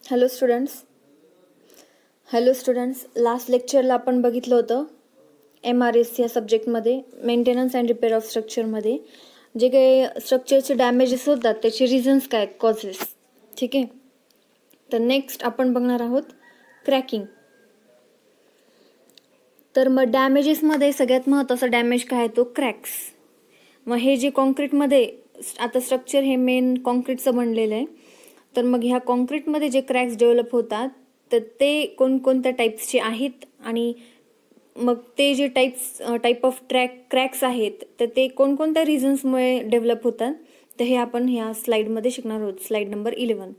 Hello students, last लेक्चरला आपण बघितलं होतं MRS या सब्जेक्टमध्ये मेंटेनन्स अँड रिपेअर ऑफ स्ट्रक्चरमध्ये जे काही स्ट्रक्चरचे डॅमेजेस होतात त्याचे रिझन्स काय, कॉजेस. ठीक आहे, तर नेक्स्ट आपण बघणार आहोत क्रॅकिंग. तर मग डॅमेजेसमध्ये सगळ्यात महत्त्वाचा डॅमेज काय आहे, तो क्रॅक्स. मग हे जे कॉन्क्रीटमध्ये आता स्ट्रक्चर हे मेन कॉन्क्रीटचं बनलेलं आहे, तर मग ह्या कॉन्क्रीटमध्ये जे क्रॅक्स डेव्हलप होतात तर ते कोणकोणत्या टाईप्सचे आहेत आणि मग ते जे टाईप ऑफ क्रॅक्स आहेत तर ते कोणकोणत्या रिझन्समुळे डेव्हलप होतात, तर हे आपण ह्या स्लाईडमध्ये शिकणार आहोत. Slide number 11.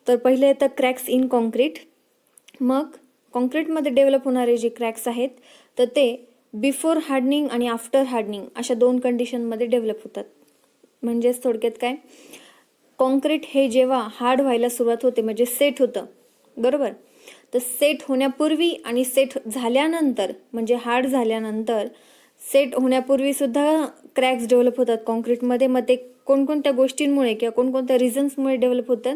तर पहिले येतं क्रॅक्स इन कॉन्क्रीट. मग कॉन्क्रीटमध्ये डेव्हलप होणारे जे क्रॅक्स आहेत तर ते बिफोर हार्डनिंग आणि आफ्टर हार्डनिंग अशा दोन कंडिशनमध्ये डेव्हलप होतात. म्हणजेच थोडक्यात काय, कॉन्क्रीट हे जेव्हा हार्ड व्हायला सुरुवात होते म्हणजे सेट होतं, बरोबर, तर सेट होण्यापूर्वी आणि सेट झाल्यानंतर म्हणजे हार्ड झाल्यानंतर सेट होण्यापूर्वी सुद्धा क्रॅक्स डेव्हलप होतात कॉन्क्रीटमध्ये. मग ते कोणकोणत्या गोष्टींमुळे किंवा कोणकोणत्या रिझन्समुळे डेव्हलप होतात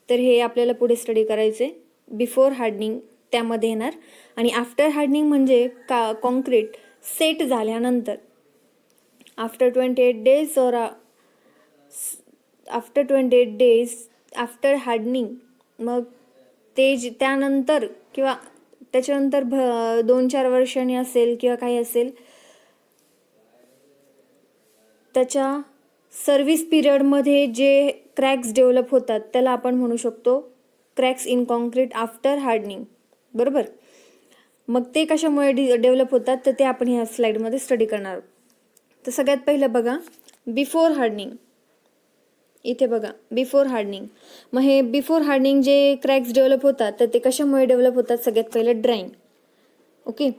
तर हे आपल्याला पुढे स्टडी करायचे. बिफोर हार्डनिंग त्यामध्ये येणार आणि आफ्टर हार्डनिंग म्हणजे कॉन्क्रीट सेट झाल्यानंतर आफ्टर 28 days और आफ्टर 28 days आफ्टर हार्डनिंग. मग ते त्यानंतर किंवा त्याच्यानंतर 2-4 वर्षांनी असेल किंवा काही असेल, त्याच्या सर्व्हिस पिरियडमध्ये जे क्रॅक्स डेव्हलप होतात त्याला आपण म्हणू शकतो cracks in concrete after hardening, बरोबर. मग ते कशामुळे डेव्हलप होतात तर ते आपण ह्या स्लाईडमध्ये स्टडी करणार आहोत. तर सगळ्यात पहिलं बघा बिफोर हार्डनिंग. इथे बघा बिफोर हार्डनिंग. मग हे बिफोर हार्डनिंग जे क्रॅक्स डेव्हलप होतात तर ते कशामुळे डेव्हलप होतात, सगळ्यात पहिलं ड्राईंग. ओके,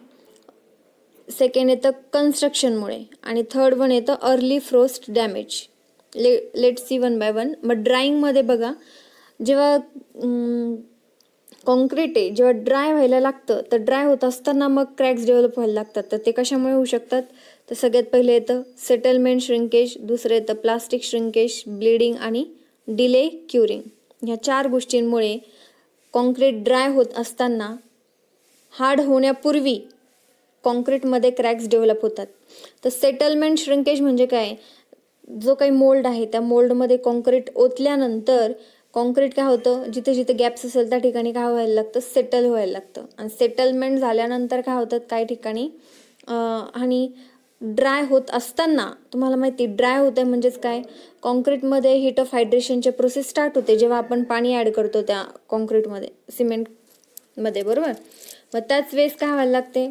सेकंड येतं कन्स्ट्रक्शनमुळे आणि थर्ड वन येतं early frost damage. Let's see one by one. मग ड्राईंगमध्ये बघा, जेव्हा कॉन्क्रीट आहे जेव्हा ड्राय व्हायला लागतं तर ड्राय होत असताना मग क्रॅक्स डेव्हलप व्हायला लागतात. तर ते कशामुळे होऊ शकतात, तर सगळ्यात पहिले येतं सेटलमेंट श्रिंकेज, दुसरं येतं प्लास्टिक श्रिंकेज, ब्लिडिंग आणि डिले क्युरिंग. ह्या 4 गोष्टींमुळे कॉन्क्रीट ड्राय होत असताना हार्ड होण्यापूर्वी कॉन्क्रीटमध्ये क्रॅक्स डेव्हलप होतात. तर सेटलमेंट श्रिंकेज म्हणजे काय, जो काही मोल्ड आहे त्या मोल्डमध्ये कॉन्क्रीट ओतल्यानंतर कॉन्क्रीट काय होतं, जिथे जिथे गॅप्स असेल त्या ठिकाणी काय व्हायला लागतं, सेटल व्हायला लागतं. आणि सेटलमेंट झाल्यानंतर काय होतात काही ठिकाणी आणि ड्राय होत असताना तुम्हाला माहिती ड्राय होतं म्हणजेच काय, कॉन्क्रीटमध्ये हीट ऑफ हायड्रेशनचे प्रोसेस स्टार्ट होते जेव्हा आपण पाणी ॲड करतो त्या कॉन्क्रीटमध्ये, सिमेंटमध्ये, बरोबर. मग त्याच वेळेस काय व्हायला लागते,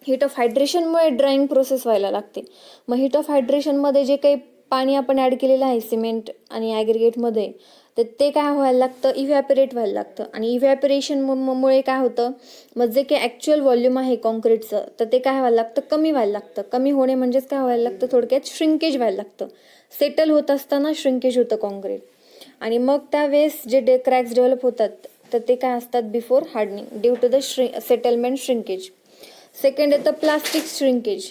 हीट ऑफ हायड्रेशनमुळे ड्रायिंग प्रोसेस व्हायला लागते. मग हीट ऑफ हायड्रेशनमध्ये जे काही पाणी आपण ॲड केलेलं आहे सिमेंट आणि ॲग्रिगेटमध्ये तर ते काय व्हायला लागतं, इव्हॅपोरेट व्हायला लागतं. आणि इव्हॅपोरेशनमुळे काय होतं, मग जे काही ॲक्च्युअल व्हॉल्यूम आहे कॉन्क्रीटचं तर ते काय व्हायला लागतं, कमी व्हायला लागतं. कमी होणे म्हणजेच काय व्हायला लागतं, थोडक्यात श्रिंकेज व्हायला लागतं. सेटल होत असताना श्रिंकेज होतं कॉन्क्रीट. आणि मग त्यावेळेस जे क्रॅक्स डेव्हलप होतात तर ते काय असतात, before hardening due to the settlement shrinkage. Second येतं प्लास्टिक श्रिंकेज.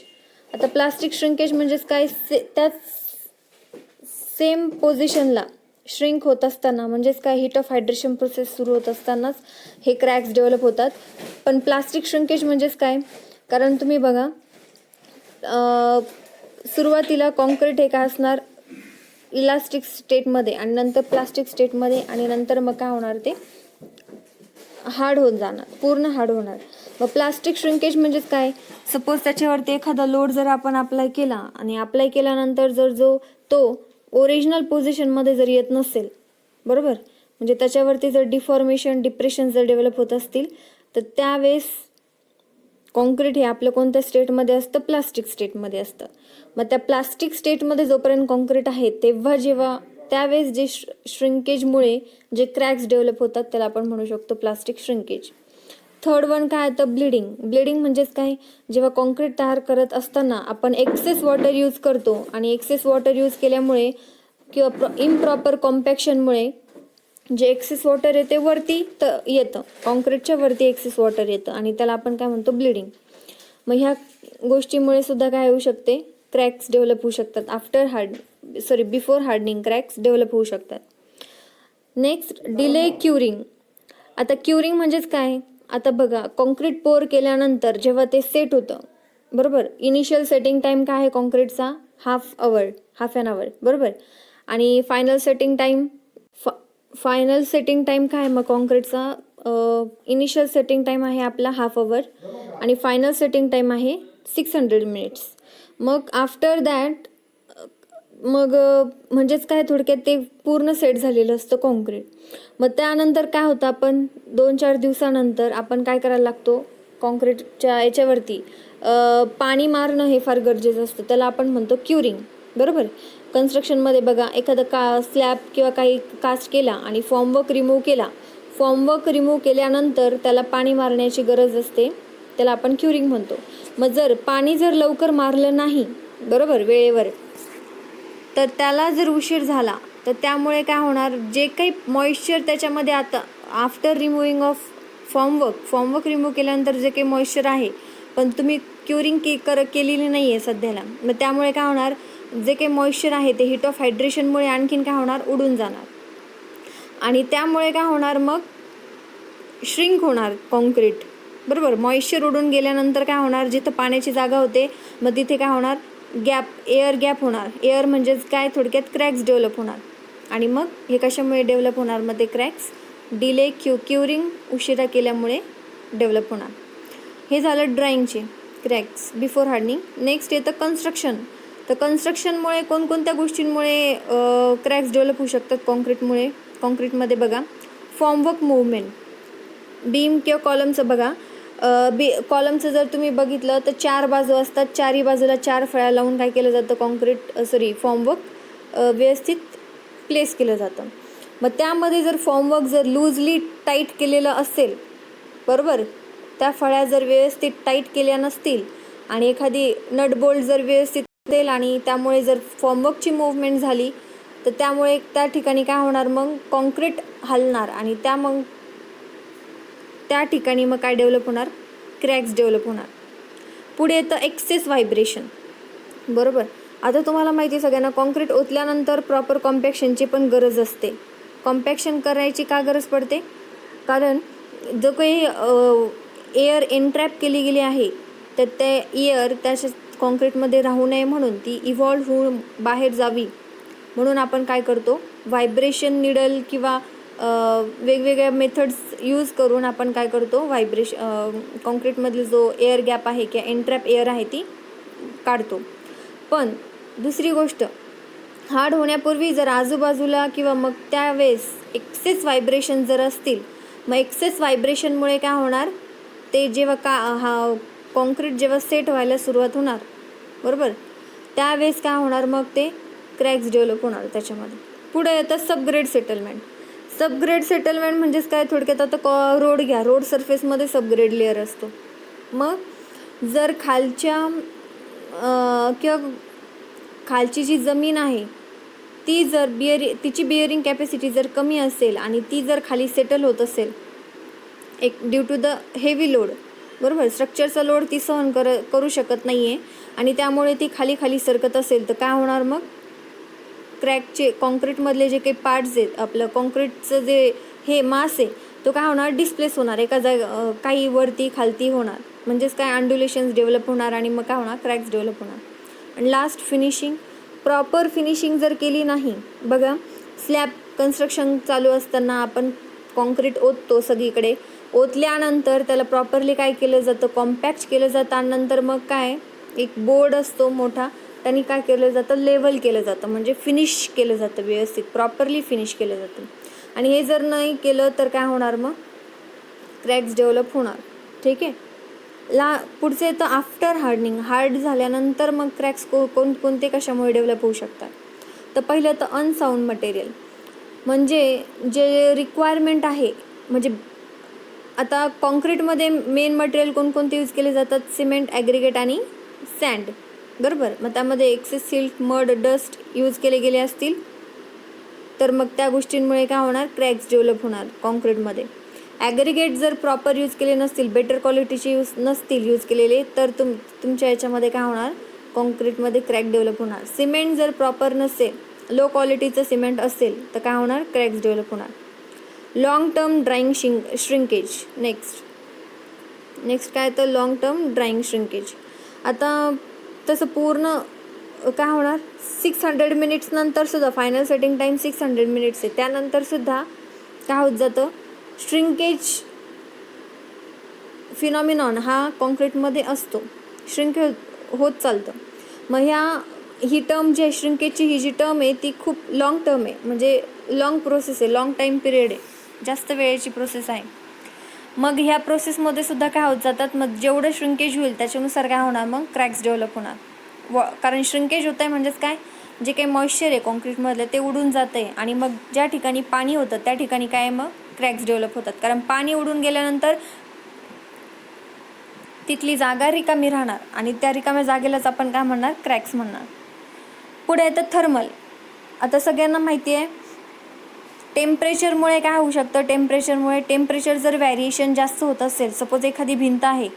आता प्लास्टिक श्रिंकेज म्हणजेच काय, त्याच सेम पोझिशनला श्रिंक होत असताना म्हणजेच काय, हीट ऑफ हायड्रेशन प्रोसेस सुरू होत असतानाच हे क्रॅक्स डेव्हलप होतात. पण प्लास्टिक श्रिंकेज म्हणजेच काय, कारण तुम्ही बघा सुरुवातीला कॉन्क्रीट हे काय असणार, इलास्टिक स्टेटमध्ये आणि नंतर प्लास्टिक स्टेटमध्ये आणि नंतर मग काय होणार, ते हार्ड होत जाणार, पूर्ण हार्ड होणार. मग प्लास्टिक श्रिंकेज म्हणजेच काय, सपोज त्याच्यावरती एखादा लोड जर आपण अप्लाय केला आणि अप्लाय केल्यानंतर जर तो ओरिजिनल पोझिशनमध्ये जर येत नसेल, बरोबर, म्हणजे त्याच्यावरती जर डिप्रेशन जर डेव्हलप होत असतील तर त्यावेळेस कॉन्क्रीट हे आपलं कोणत्या स्टेटमध्ये असतं, प्लास्टिक स्टेटमध्ये असतं. मग त्या प्लास्टिक स्टेटमध्ये जोपर्यंत कॉन्क्रीट आहे तेव्हा त्यावेळेस जे श्रिंकेजमुळे जे क्रॅक्स डेव्हलप होतात त्याला आपण म्हणू शकतो प्लास्टिक श्रिंकेज. थर्ड वन काय येतं, ब्लिडिंग म्हणजेच काय, जेव्हा कॉन्क्रीट तयार करत असताना आपण एक्सेस वॉटर यूज करतो आणि एक्सेस वॉटर यूज केल्यामुळे किंवा इम्प्रॉपर कॉम्पॅक्शनमुळे जे एक्सेस वॉटर येते वरती येतं, कॉन्क्रीटच्या वरती एक्सेस वॉटर येतं आणि त्याला आपण काय म्हणतो, ब्लिडिंग. मग ह्या गोष्टीमुळे सुद्धा काय होऊ शकते, क्रॅक्स डेव्हलप होऊ शकतात. बिफोर हार्डनिंग क्रॅक्स डेव्हलप होऊ शकतात. Next delay curing. आता क्युरिंग म्हणजेच काय, आता बघा कॉन्क्रीट पोर केल्यानंतर जेव्हा ते सेट होतं, बरोबर, इनिशियल सेटिंग टाइम काय आहे कॉन्क्रीटचा, हाफ ॲन आवर, बरोबर, आणि फायनल सेटिंग टाइम काय आहे मग कॉन्क्रीटचा, इनिशियल सेटिंग टाइम आहे आपला हाफ आवर आणि फायनल सेटिंग टाइम आहे 600 मिनिट्स. मग आफ्टर दॅट मग म्हणजेच काय, थोडक्यात ते पूर्ण सेट झालेलं असतं कॉन्क्रीट. मग त्यानंतर काय होतं, आपण 2-4 दिवसानंतर आपण काय करायला लागतो, कॉन्क्रीटच्या याच्यावरती पाणी मारणं हे फार गरजेचं असतं, त्याला आपण म्हणतो क्युरिंग, बरोबर. कन्स्ट्रक्शनमध्ये बघा, एखादा स्लॅब किंवा काही कास्ट केला आणि फॉर्मवर्क रिमूव्ह केल्यानंतर त्याला पाणी मारण्याची गरज असते, त्याला आपण क्युरिंग म्हणतो. मग जर पाणी लवकर मारलं नाही, बरोबर, वेळेवर, तर त्याला जर उशीर झाला तर त्यामुळे काय होणार, जे काही मॉइश्चर त्याच्यामध्ये आता after removing of formwork remove केल्यानंतर जे काही मॉइश्चर आहे, पण तुम्ही क्युरिंग केलेली नाही आहे सध्याला, मग त्यामुळे काय होणार, जे काही मॉइश्चर आहे ते हीट ऑफ हायड्रेशनमुळे आणखीन काय होणार, उडून जाणार आणि त्यामुळे काय होणार, मग श्रिंक होणार कॉन्क्रीट, बरोबर. मॉइश्चर उडून गेल्यानंतर काय होणार, जिथं पाण्याची जागा होते मग तिथे काय होणार, एअर गॅप होणार. एअर म्हणजेच काय, थोडक्यात क्रॅक्स डेव्हलप होणार. आणि मग हे कशामुळे डेव्हलप होणार, मग ते क्रॅक्स क्युरिंग उशिरा केल्यामुळे डेव्हलप होणार. हे झालं ड्राईंगचे क्रॅक्स बिफोर हार्डनिंग. नेक्स्ट येतं कन्स्ट्रक्शन. तर कन्स्ट्रक्शनमुळे कोणकोणत्या गोष्टींमुळे क्रॅक्स डेव्हलप होऊ शकतात कॉन्क्रीटमध्ये बघा, फॉर्मवर्क मुवमेंट, बीम किंवा कॉलमचं बघा, कॉलमचं जर तुम्ही बघितलं तर 4 बाजू असतात, 4ही बाजूला 4 फळ्या लावून काय केलं जातं, फॉर्मवर्क व्यवस्थित प्लेस केलं जातं. मग त्यामध्ये जर फॉर्मवर्क जर लूजली टाईट केलेलं असेल, बरोबर, त्या फळ्या जर व्यवस्थित टाईट केल्या नसतील आणि एखादी नट बोल्ट जर व्यवस्थित असेल आणि त्यामुळे जर फॉर्मवर्कची मूव्हमेंट झाली तर त्यामुळे त्या ठिकाणी काय होणार, मग कॉन्क्रीट हलणार आणि त्या ठिकाणी मग काय डेव्हलप होणार, क्रॅक्स डेव्हलप होणार. पुढे येतं एक्सेस व्हायब्रेशन, बरोबर. आता तुम्हाला माहिती आहे सगळ्यांना, कॉन्क्रीट ओतल्यानंतर प्रॉपर कॉम्पॅक्शनची पण गरज असते. कॉम्पॅक्शन करायची का गरज पडते, कारण जो काही एअर एनट्रॅप केली गेली आहे तर ते एअर त्याच्या कॉन्क्रीटमध्ये राहू नये म्हणून ती इव्हॉल्व होऊन बाहेर जावी म्हणून आपण काय करतो, व्हायब्रेशन निडल किंवा वेगवेगळ्या मेथड्स यूज करून आपण काय करतो, कॉन्क्रीटमधले जो एअर गॅप आहे किंवा एनट्रॅप एअर आहे ती काढतो. पण दुसरी गोष्ट, हार्ड होण्यापूर्वी जर आजूबाजूला किंवा मग त्यावेळेस एक्सेस व्हायब्रेशन जर असतील, मग एक्सेस व्हायब्रेशनमुळे काय होणार, ते जेव्हा कॉन्क्रीट जेव्हा सेट व्हायला सुरुवात होणार, बरोबर, त्यावेळेस काय होणार, मग ते क्रॅक्स डेव्हलप होणार त्याच्यामध्ये. पुढे येतं सबग्रेड सेटलमेंट म्हणजेच काय, थोडक्यात आता रोड घ्या, रोड सरफेसमध्ये सबग्रेड लेअर असतो. मग जर खालची जी जमीन आहे ती जर तिची बिअरिंग कॅपॅसिटी जर कमी असेल आणि ती जर खाली सेटल होत असेल due to the heavy load, बरोबर, स्ट्रक्चरचा लोड ती सहन करू शकत नाही आहे आणि त्यामुळे ती खाली सरकत असेल तर काय होणार, मग क्रॅकचे कॉन्क्रीटमधले जे काही पार्ट्स आहेत, आपलं कॉन्क्रीटचं जे मास आहे तो काय होणार, डिस्प्लेस होणार, एका काही वरती खालती होणार, म्हणजेच काय, अंडुलेशन्स डेव्हलप होणार आणि मग काय होणार, क्रॅक्स डेव्हलप होणार. आणि लास्ट फिनिशिंग, प्रॉपर फिनिशिंग जर केली नाही, बघा स्लॅब कन्स्ट्रक्शन चालू असताना आपण कॉन्क्रीट ओततो सगळीकडे, ओतल्यानंतर त्याला प्रॉपरली काय केलं जातं, कॉम्पॅक्ट केलं जातं आणि नंतर मग काय, एक बोर्ड असतो मोठा, त्यांनी काय केलं जातं, लेवल केलं जातं, म्हणजे फिनिश केलं जातं, व्यवस्थित प्रॉपरली फिनिश केलं जातं. आणि हे जर नाही केलं तर काय होणार, मग क्रॅक्स डेव्हलप होणार. ठीक आहे. पुढचे येतं आफ्टर हार्डनिंग. हार्ड झाल्यानंतर मग क्रॅक्स कोणते कशामुळे डेव्हलप होऊ शकतात. तर पहिलं तर अनसाऊंड मटेरियल, म्हणजे जे रिक्वायरमेंट आहे, म्हणजे आता कॉन्क्रीटमध्ये मेन मटेरियल कोणकोणते यूज केले जातात, सिमेंट, ॲग्रिगेट आणि सँड, बरोबर. मग त्यामध्ये excess silt, mud, dust use केले गेले असतील तर मग त्या गोष्टींमुळे काय होणार, क्रॅक्स डेव्हलप होणार कॉन्क्रीटमध्ये. ॲग्रिगेट जर प्रॉपर यूज केले नसतील, बेटर क्वालिटीचे यूज केलेले तर तुमच्या याच्यामध्ये काय होणार, कॉन्क्रीटमध्ये क्रॅक डेव्हलप होणार. सिमेंट जर प्रॉपर नसेल, लो क्वालिटीचं सिमेंट असेल तर काय होणार, क्रॅक्स डेव्हलप होणार. Long term drawing shrinkage. Next काय तर लॉंग टर्म ड्राईंग श्रिंकेज. आता तसं पूर्ण काय होणार, 600 मिनिट्स नंतर सुद्धा फायनल सेटिंग टाईम 600 मिनिट्स आहे, त्यानंतर सुद्धा काय होत जातं, श्रिंकेज फिनॉमिनॉन हा कॉन्क्रीटमध्ये असतो, श्रिंक होत चालतं. मग ही टर्म जी आहे श्रिंकेजची, ही जी टर्म आहे ती खूप लाँग टर्म आहे, म्हणजे लाँग प्रोसेस आहे, लाँग टाईम पिरियड आहे, जास्त वेळेची प्रोसेस आहे. मग ह्या प्रोसेसमध्ये सुद्धा काय होत जातात, मग जेवढं श्रिंकेज होईल त्याच्यानुसार काय होणार, मग क्रॅक्स डेव्हलप होणार. कारण श्रिंकेज होत आहे म्हणजेच काय, जे काही मॉइश्चर आहे कॉन्क्रीटमधलं ते उडून जातं आहे, आणि मग ज्या ठिकाणी पाणी होतं त्या ठिकाणी काय मग क्रॅक्स डेव्हलप होतात. कारण पाणी उडून गेल्यानंतर तिथली जागा रिकामी राहणार, आणि त्या रिकाम्या जागेलाच आपण काय म्हणणार, क्रॅक्स म्हणणार. पुढे येतं थर्मल. आता सगळ्यांना माहिती आहे टेम्परेचरमुळे काय होऊ शकतं, टेम्परेचर जर व्हॅरिएशन जास्त होत असेल, सपोज एखादी भिंत आहे,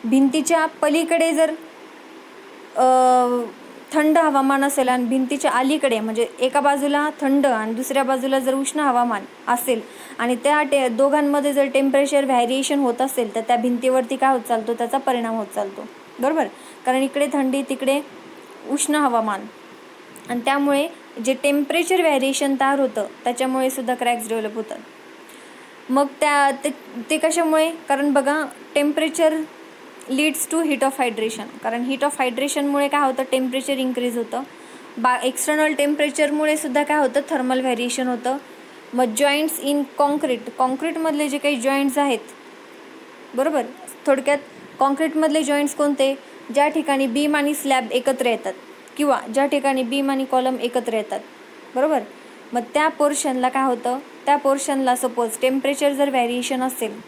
भिंतीच्या पलीकडे जर थंड हवामान असेल आणि भिंतीच्या अलीकडे म्हणजे एका बाजूला थंड आणि दुसऱ्या बाजूला जर उष्ण हवामान असेल, आणि त्या दोघांमध्ये जर टेम्परेचर व्हॅरिएशन होत असेल तर त्या भिंतीवरती काय होत चालतो, त्याचा परिणाम होत चालतो, बरोबर. कारण इकडे थंडी तिकडे उष्ण हवामान, आणि त्यामुळे जे टेम्परेचर व्हॅरिएशन तयार होतं त्याच्यामुळे सुद्धा क्रॅक्स डेव्हलप होतात. मग ते कशामुळे, कारण बघा temperature leads to heat of hydration. कारण हीट ऑफ हायड्रेशनमुळे काय होतं, टेम्परेचर इन्क्रीज होतं. एक्सटर्नल टेम्परेचरमुळे सुद्धा काय होतं, थर्मल व्हॅरिएशन होतं. मग जॉईंट्स इन कॉन्क्रीटमधले जे काही जॉईंट्स आहेत, बरोबर, थोडक्यात कॉन्क्रीटमधले जॉईंट्स कोणते, ज्या ठिकाणी बीम आणि स्लॅब एकत्र येतात किंवा ज्या ठिकाणी बीम आणि कॉलम एकत्र येतात, बरोबर. मग त्या पोर्शनला काय होतं, त्या पोर्शनला सपोज टेम्परेचर जर व्हॅरिएशन असेल,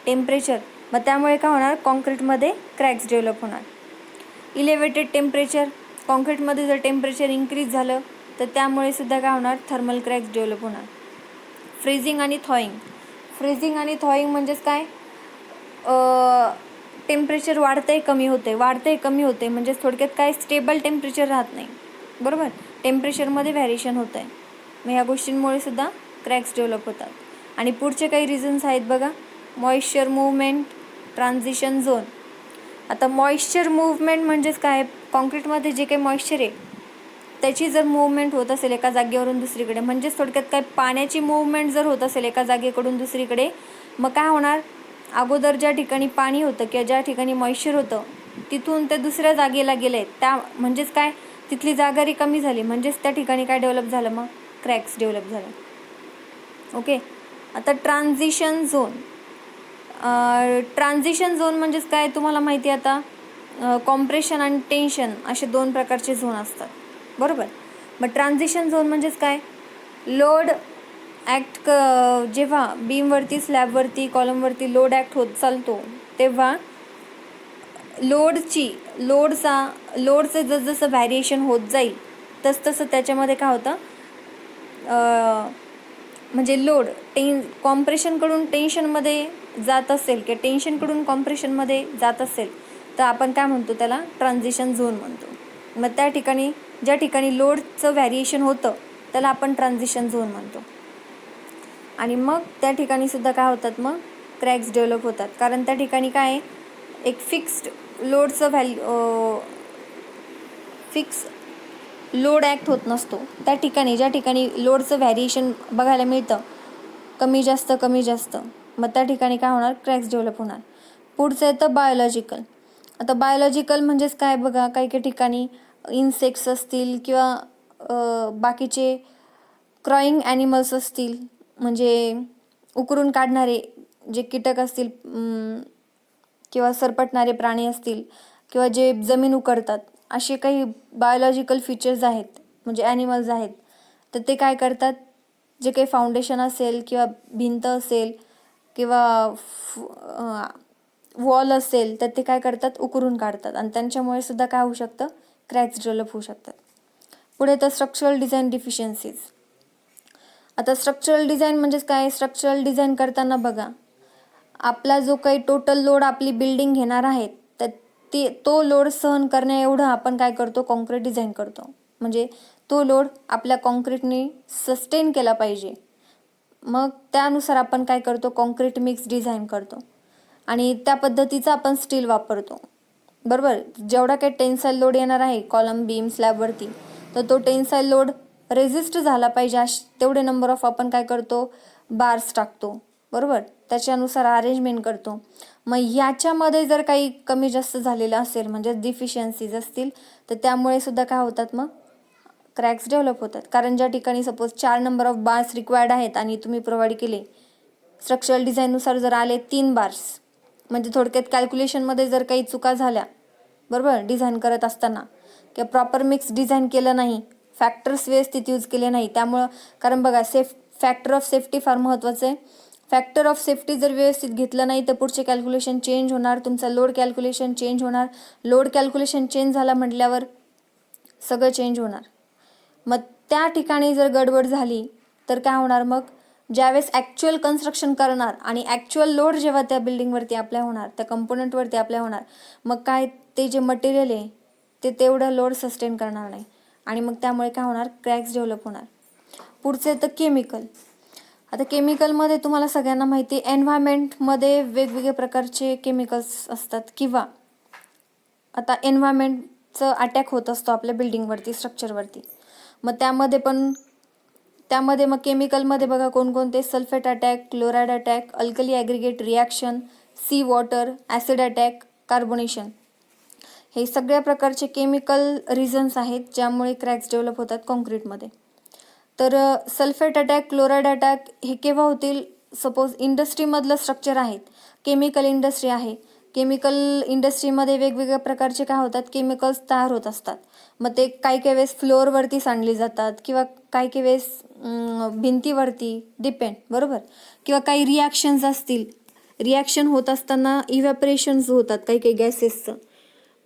टेम्परेचर, मग त्यामुळे काय होणार, कॉन्क्रीटमध्ये क्रॅक्स डेव्हलप होणार. इलेव्हेटेड टेम्परेचर, कॉन्क्रीटमध्ये जर टेम्परेचर इन्क्रीज झालं तर त्यामुळे सुद्धा काय होणार, थर्मल क्रॅक्स डेव्हलप होणार. फ्रीजिंग आणि थॉईंग म्हणजेच काय, टेम्परेचर वाढतंय कमी होते म्हणजेच थोडक्यात काय, स्टेबल टेम्परेचर राहत नाही, बरोबर. टेम्परेचरमध्ये व्हॅरिएशन होतं आहे. मग ह्या गोष्टींमुळे सुद्धा क्रॅक्स डेव्हलप होतात. आणि पुढचे काही रिझन्स आहेत बघा, मॉइश्चर मूव्हमेंट, ट्रान्झिशन झोन. आता मॉइश्चर मूव्हमेंट म्हणजेच काय, कॉन्क्रीटमध्ये जे काही मॉइश्चर आहे त्याची जर मूव्हमेंट होत असेल एका जागेवरून दुसरीकडे, म्हणजेच थोडक्यात काय, पाण्याची मूव्हमेंट जर होत असेल एका जागेकडून दुसरीकडे, मग काय होणार, अगोदर ज्या ठिकाणी पाणी होतं किंवा ज्या ठिकाणी मॉइश्चर होतं तिथून ते दुसऱ्या जागेला गेले, त्या म्हणजेच काय, तिथली जागा रिकामी झाली, म्हणजेच त्या ठिकाणी काय डेव्हलप झालं, मग क्रॅक्स डेव्हलप झालं. ओके. आता ट्रान्झिशन झोन म्हणजेच काय, तुम्हाला माहिती आहे आता कॉम्प्रेशन आणि टेन्शन असे दोन प्रकारचे झोन असतात, बरोबर. मग ट्रान्झिशन झोन म्हणजेच काय, लोड ॲक्ट जेव्हा बीमवरती, स्लॅबवरती, कॉलमवरती लोड ॲक्ट होत चालतो तेव्हा लोडचं जसं व्हॅरिएशन होत जाईल तसं त्याच्यामध्ये काय होतं, म्हणजे लोड कॉम्प्रेशनकडून टेन्शनमध्ये जात असेल किंवा टेन्शनकडून कॉम्प्रेशनमध्ये जात असेल तर आपण काय म्हणतो, त्याला ट्रान्झिशन झोन म्हणतो. मग त्या ठिकाणी ज्या ठिकाणी लोडचं व्हॅरिएशन होतं त्याला आपण ट्रान्झिशन झोन म्हणतो. आणि मग त्या ठिकाणी सुद्धा काय होतात, मग क्रॅक्स डेव्हलप होतात. कारण त्या ठिकाणी काय आहे, एक फिक्स्ड लोडचं फिक्स लोड ॲक्ट होत नसतो. त्या ठिकाणी ज्या ठिकाणी लोडचं व्हॅरिएशन बघायला मिळतं, कमी जास्त, मग त्या ठिकाणी काय होणार, क्रॅक्स डेव्हलप होणार. पुढचं येतं बायोलॉजिकल. आता बायोलॉजिकल म्हणजेच काय बघा, काही ठिकाणी इन्सेक्ट्स असतील किंवा बाकीचे क्रॉईंग ॲनिमल्स असतील, म्हणजे उकरून काढणारे जे कीटक असतील किंवा सरपटणारे प्राणी असतील किंवा जे जमीन उकरतात, असे काही बायोलॉजिकल फीचर्स आहेत, म्हणजे ॲनिमल्स आहेत, तर ते काय करतात, जे काही फाउंडेशन असेल किंवा भिंत असेल किंवा वॉल असेल तर ते काय करतात, उकरून काढतात, आणि त्यांच्यामुळे सुद्धा काय होऊ शकतं, क्रॅक्स डेव्हलप होऊ शकतात. पुढे तर स्ट्रक्चरल डिझाईन डिफिशियन्सीज. आता स्ट्रक्चरल डिझाईन म्हणजेच काय, स्ट्रक्चरल डिझाईन करताना बघा, आपला जो काही टोटल लोड आपली बिल्डिंग घेणार आहे तर तो लोड सहन करण्या एवढं आपण काय करतो, कॉन्क्रीट डिझाईन करतो. म्हणजे तो लोड आपल्या कॉन्क्रीटने सस्टेन केला पाहिजे. मग त्यानुसार आपण काय करतो, कॉन्क्रीट मिक्स डिझाईन करतो आणि त्या पद्धतीचा आपण स्टील वापरतो. बरोबर. जेवढा काही टेन्साईल लोड येणार आहे कॉलम बीम स्लॅबवरती, तर तो टेन्साईल लोड रेजिस्ट झाला पाहिजे तेवढे नंबर ऑफ आपण काय करतो, बार्स टाकतो. बरोबर. त्याच्यानुसार अरेंजमेंट करतो. मग याच्यामध्ये जर काही कमी जास्त झालेलं असेल, म्हणजे डिफिशियन्सीज असतील, तर त्यामुळे सुद्धा काय होतात, मग क्रॅक्स डेव्हलप होतात. कारण ज्या ठिकाणी suppose 4 number of bars required आहेत आणि तुम्ही प्रोव्हाइड केले, स्ट्रक्चरल डिझाईननुसार जर आले 3 बार्स, म्हणजे थोडक्यात कॅल्क्युलेशनमध्ये जर काही चुका झाल्या, बरोबर, डिझाईन करत असताना, किंवा प्रॉपर मिक्स डिझाईन केलं नाही, फॅक्टर्स व्यवस्थित यूज केले नाही, त्यामुळं, कारण बघा फॅक्टर ऑफ सेफ्टी फार महत्त्वाचं आहे. फॅक्टर ऑफ सेफ्टी जर व्यवस्थित घेतलं नाही तर पुढचे कॅल्क्युलेशन चेंज होणार, तुमचा लोड कॅल्क्युलेशन चेंज होणार. लोड कॅल्क्युलेशन चेंज झाला म्हटल्यावर सगळं चेंज होणार. मग त्या ठिकाणी जर गडबड झाली तर काय होणार, मग ज्यावेळेस ॲक्च्युअल कन्स्ट्रक्शन करणार आणि ॲक्च्युअल लोड जेव्हा त्या बिल्डिंगवरती अप्लाय होणार, त्या कंपोनंटवरती अप्लाय होणार, मग काय ते जे मटेरियल आहे ते तेवढं लोड सस्टेन करणार नाही आणि मग त्यामुळे काय होणार, क्रॅक्स डेव्हलप होणार. पुढचे तर केमिकल. आता केमिकलमध्ये तुम्हाला सगळ्यांना माहिती आहे, एन्व्हायरमेंटमध्ये वेगवेगळे प्रकारचे केमिकल्स असतात, किंवा आता एन्व्हायरमेंटचं अटॅक होत असतो आपल्या बिल्डिंगवरती, स्ट्रक्चरवरती. मग त्यामध्ये मग केमिकलमध्ये बघा कोणकोणते, sulphate attack, chloride attack, alkali aggregate reaction, C water, acid attack, carbonation, हे सगळ्या प्रकारचे केमिकल रिझन्स आहेत ज्यामुळे क्रॅक्स डेव्हलप होतात कॉन्क्रीटमध्ये. तर सल्फेट अटॅक, क्लोराईड अटॅक हे केव्हा होतील, सपोज इंडस्ट्रीमधलं स्ट्रक्चर आहेत, केमिकल इंडस्ट्री आहे, केमिकल इंडस्ट्रीमध्ये वेगवेगळ्या प्रकारचे काय होतात, केमिकल्स तयार होत असतात. मग ते काही काही वेळेस फ्लोअरवरती सांडली जातात, किंवा काही काही वेळेस भिंतीवरती, डिपेंड, बरोबर, किंवा काही रिॲक्शन्स असतील, रिॲक्शन होत असताना इव्हॅपरेशन्स होतात काही काही गॅसेसचं.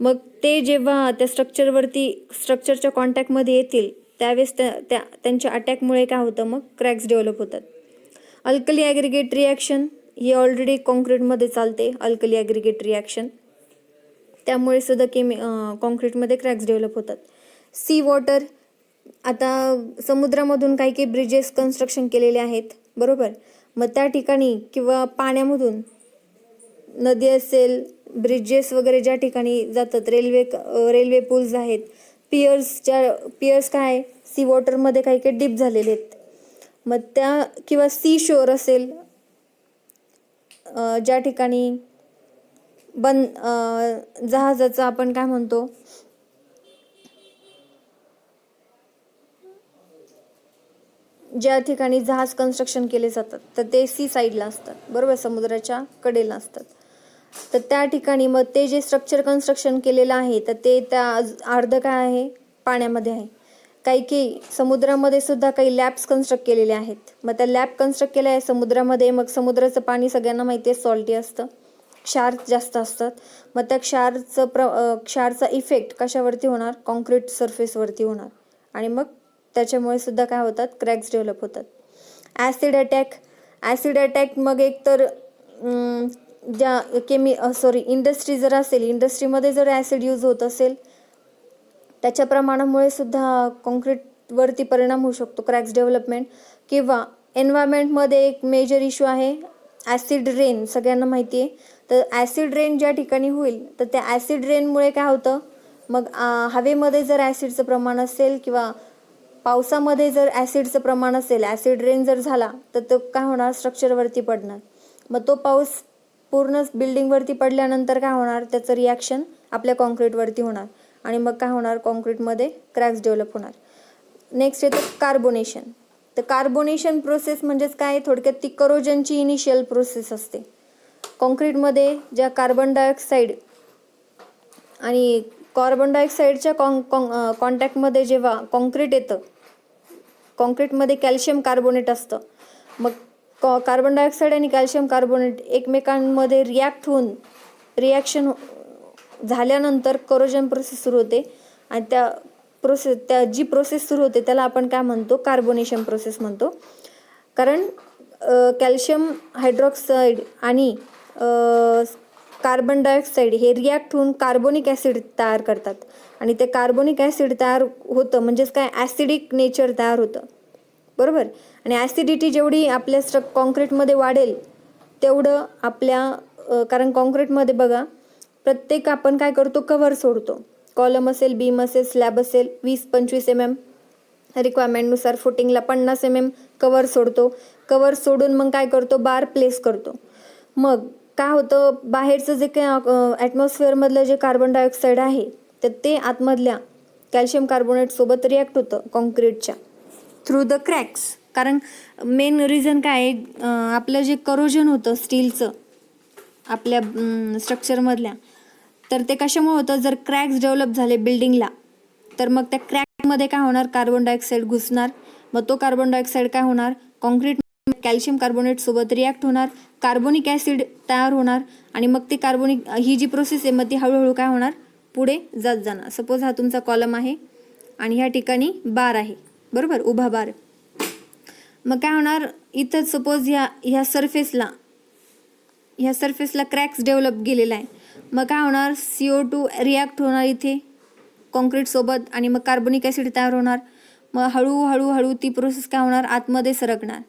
मग ते जेव्हा त्या स्ट्रक्चरच्या कॉन्टॅक्टमध्ये येतील त्यावेळेस त्यांच्या अटॅकमुळे काय होतं, मग क्रॅक्स डेव्हलप होतात. अल्कली ॲग्रिगेट रिॲक्शन ही ऑलरेडी कॉन्क्रीटमध्ये चालते, अल्कली ॲग्रिगेट रिॲक्शन, त्यामुळे सुद्धा कॉन्क्रीटमध्ये क्रॅक्स डेव्हलप होतात. सी वॉटर, आता समुद्रामधून काही काही ब्रिजेस कन्स्ट्रक्शन केलेले आहेत, बरोबर, मग त्या ठिकाणी किंवा पाण्यामधून नदी असेल, ब्रिजेस वगैरे ज्या ठिकाणी जातात, रेल्वे पूल्स आहेत, पियर्स काय सी वॉटरमध्ये काही काही डीप झालेले आहेत. मग त्या, किंवा सी शोर असेल, ज्या ठिकाणी जहाजाचं आपण काय म्हणतो, ज्या ठिकाणी जहाज कन्स्ट्रक्शन केले जातात तर ते सी साईडला असतात, बरोबर, समुद्राच्या कडेला असतात. तर त्या ठिकाणी मग ते जे स्ट्रक्चर कन्स्ट्रक्शन केलेलं आहे तर ते त्या अर्ध काय आहे, पाण्यामध्ये आहे. काही समुद्रामध्ये सुद्धा काही लॅब्स कन्स्ट्रक्ट केलेले आहेत. मग त्या लॅब कन्स्ट्रक्ट केल्या आहे समुद्रामध्ये. मग समुद्राचं पाणी सगळ्यांना माहिती आहे सॉल्टी असतं, क्षार जास्त असतात. मग त्या क्षारचा इफेक्ट कशावरती होणार, कॉन्क्रीट सरफेसवरती होणार आणि मग त्याच्यामुळे सुद्धा काय होतात, क्रॅक्स डेव्हलप होतात. ॲसिड अटॅक मग एक तर इंडस्ट्री जर असेल, इंडस्ट्रीमध्ये जर ॲसिड यूज होत असेल त्याच्या प्रमाणामुळे सुद्धा कॉन्क्रीटवरती परिणाम होऊ शकतो, क्रॅक्स डेव्हलपमेंट. किंवा एन्व्हायरमेंटमध्ये एक मेजर इश्यू आहे ॲसिड रेन, सगळ्यांना माहिती आहे. तर ॲसिड रेन ज्या ठिकाणी होईल तर त्या ॲसिड रेनमुळे काय होतं, मग हवेमध्ये जर ॲसिडचं प्रमाण असेल किंवा पावसामध्ये जर ॲसिडचं प्रमाण असेल, ॲसिड रेन जर झाला तर तो काय होणार, स्ट्रक्चरवरती पडणार. मग तो पाऊस पूर्ण बिल्डिंगवरती पडल्यानंतर काय होणार, त्याचं रिॲक्शन आपल्या कॉन्क्रीटवरती होणार आणि मग काय होणार, कॉन्क्रीटमध्ये क्रॅक्स डेव्हलप होणार. नेक्स्ट येतं कार्बोनेशन. तर कार्बोनेशन प्रोसेस म्हणजेच काय, थोडक्यात ती करोजनची इनिशियल प्रोसेस असते. कॉन्क्रीटमध्ये ज्या कार्बन डायऑक्साईडच्या कॉन्टॅक्टमध्ये जेव्हा कॉन्क्रीट येतं, कॉन्क्रीटमध्ये कॅल्शियम कार्बोनेट असतं. मग कार्बन डायऑक्साईड आणि कॅल्शियम कार्बोनेट एकमेकांमध्ये रिॲक्शन झाल्यानंतर करोजन प्रोसेस सुरू होते आणि जी प्रोसेस सुरू होते त्याला आपण काय म्हणतो, कार्बोनेशन प्रोसेस म्हणतो. कारण कॅल्शियम हायड्रॉक्साईड आणि कार्बन डायऑक्साईड हे रिॲक्ट होऊन कार्बोनिक ॲसिड तयार करतात आणि ते कार्बोनिक ॲसिड तयार होतं म्हणजेच काय, ॲसिडिक नेचर तयार होतं, बरोबर. आणि ॲसिडिटी जेवढी आपल्या कॉन्क्रीटमध्ये वाढेल तेवढं आपल्या कारण कॉन्क्रीटमध्ये बघा प्रत्येक आपण काय करतो, कव्हर सोडतो. कॉलम असेल, बीम असेल, स्लॅब असेल, 20-25 mm रिक्वायरमेंटनुसार फुटिंगला 50 mm कव्हर सोडतो. कव्हर सोडून मग काय करतो, बार प्लेस करतो. मग काय होतं, बाहेरचं जे काही ॲटमॉस्फिअरमधलं जे कार्बन डायऑक्साईड आहे तर ते आतमधल्या कॅल्शियम कार्बोनेटसोबत रिॲक्ट होतं कॉन्क्रीटच्या थ्रू द क्रॅक्स. कारण मेन रिझन काय आहे, आपलं जे करोजन होतं स्टीलचं आपल्या स्ट्रक्चरमधल्या, तर ते कशामुळे होतं, जर क्रॅक्स डेव्हलप झाले बिल्डिंगला तर मग त्या क्रॅकमध्ये काय होणार, कार्बन डायऑक्साईड घुसणार. मग तो कार्बन डायऑक्साईड काय होणार, कॉन्क्रीट कॅल्शियम कार्बोनेट सोबत रिॲक्ट होणार, कार्बोनिक ॲसिड तयार होणार आणि मग ती ही जी प्रोसेस आहे मग ती हळूहळू काय होणार, पुढे जात जाणार. सपोज हा तुमचा कॉलम आहे आणि ह्या ठिकाणी बार आहे, बरोबर, उभा बार. मग काय होणार, इथं सपोज ह्या सरफेसला क्रॅक्स डेव्हलप गेलेला आहे. मग काय होणार, CO2 रिॲक्ट होणार इथे कॉन्क्रीट सोबत आणि मग कार्बोनिक ॲसिड तयार होणार. मग हळूहळू ती प्रोसेस काय होणार, आतमध्ये सरकणार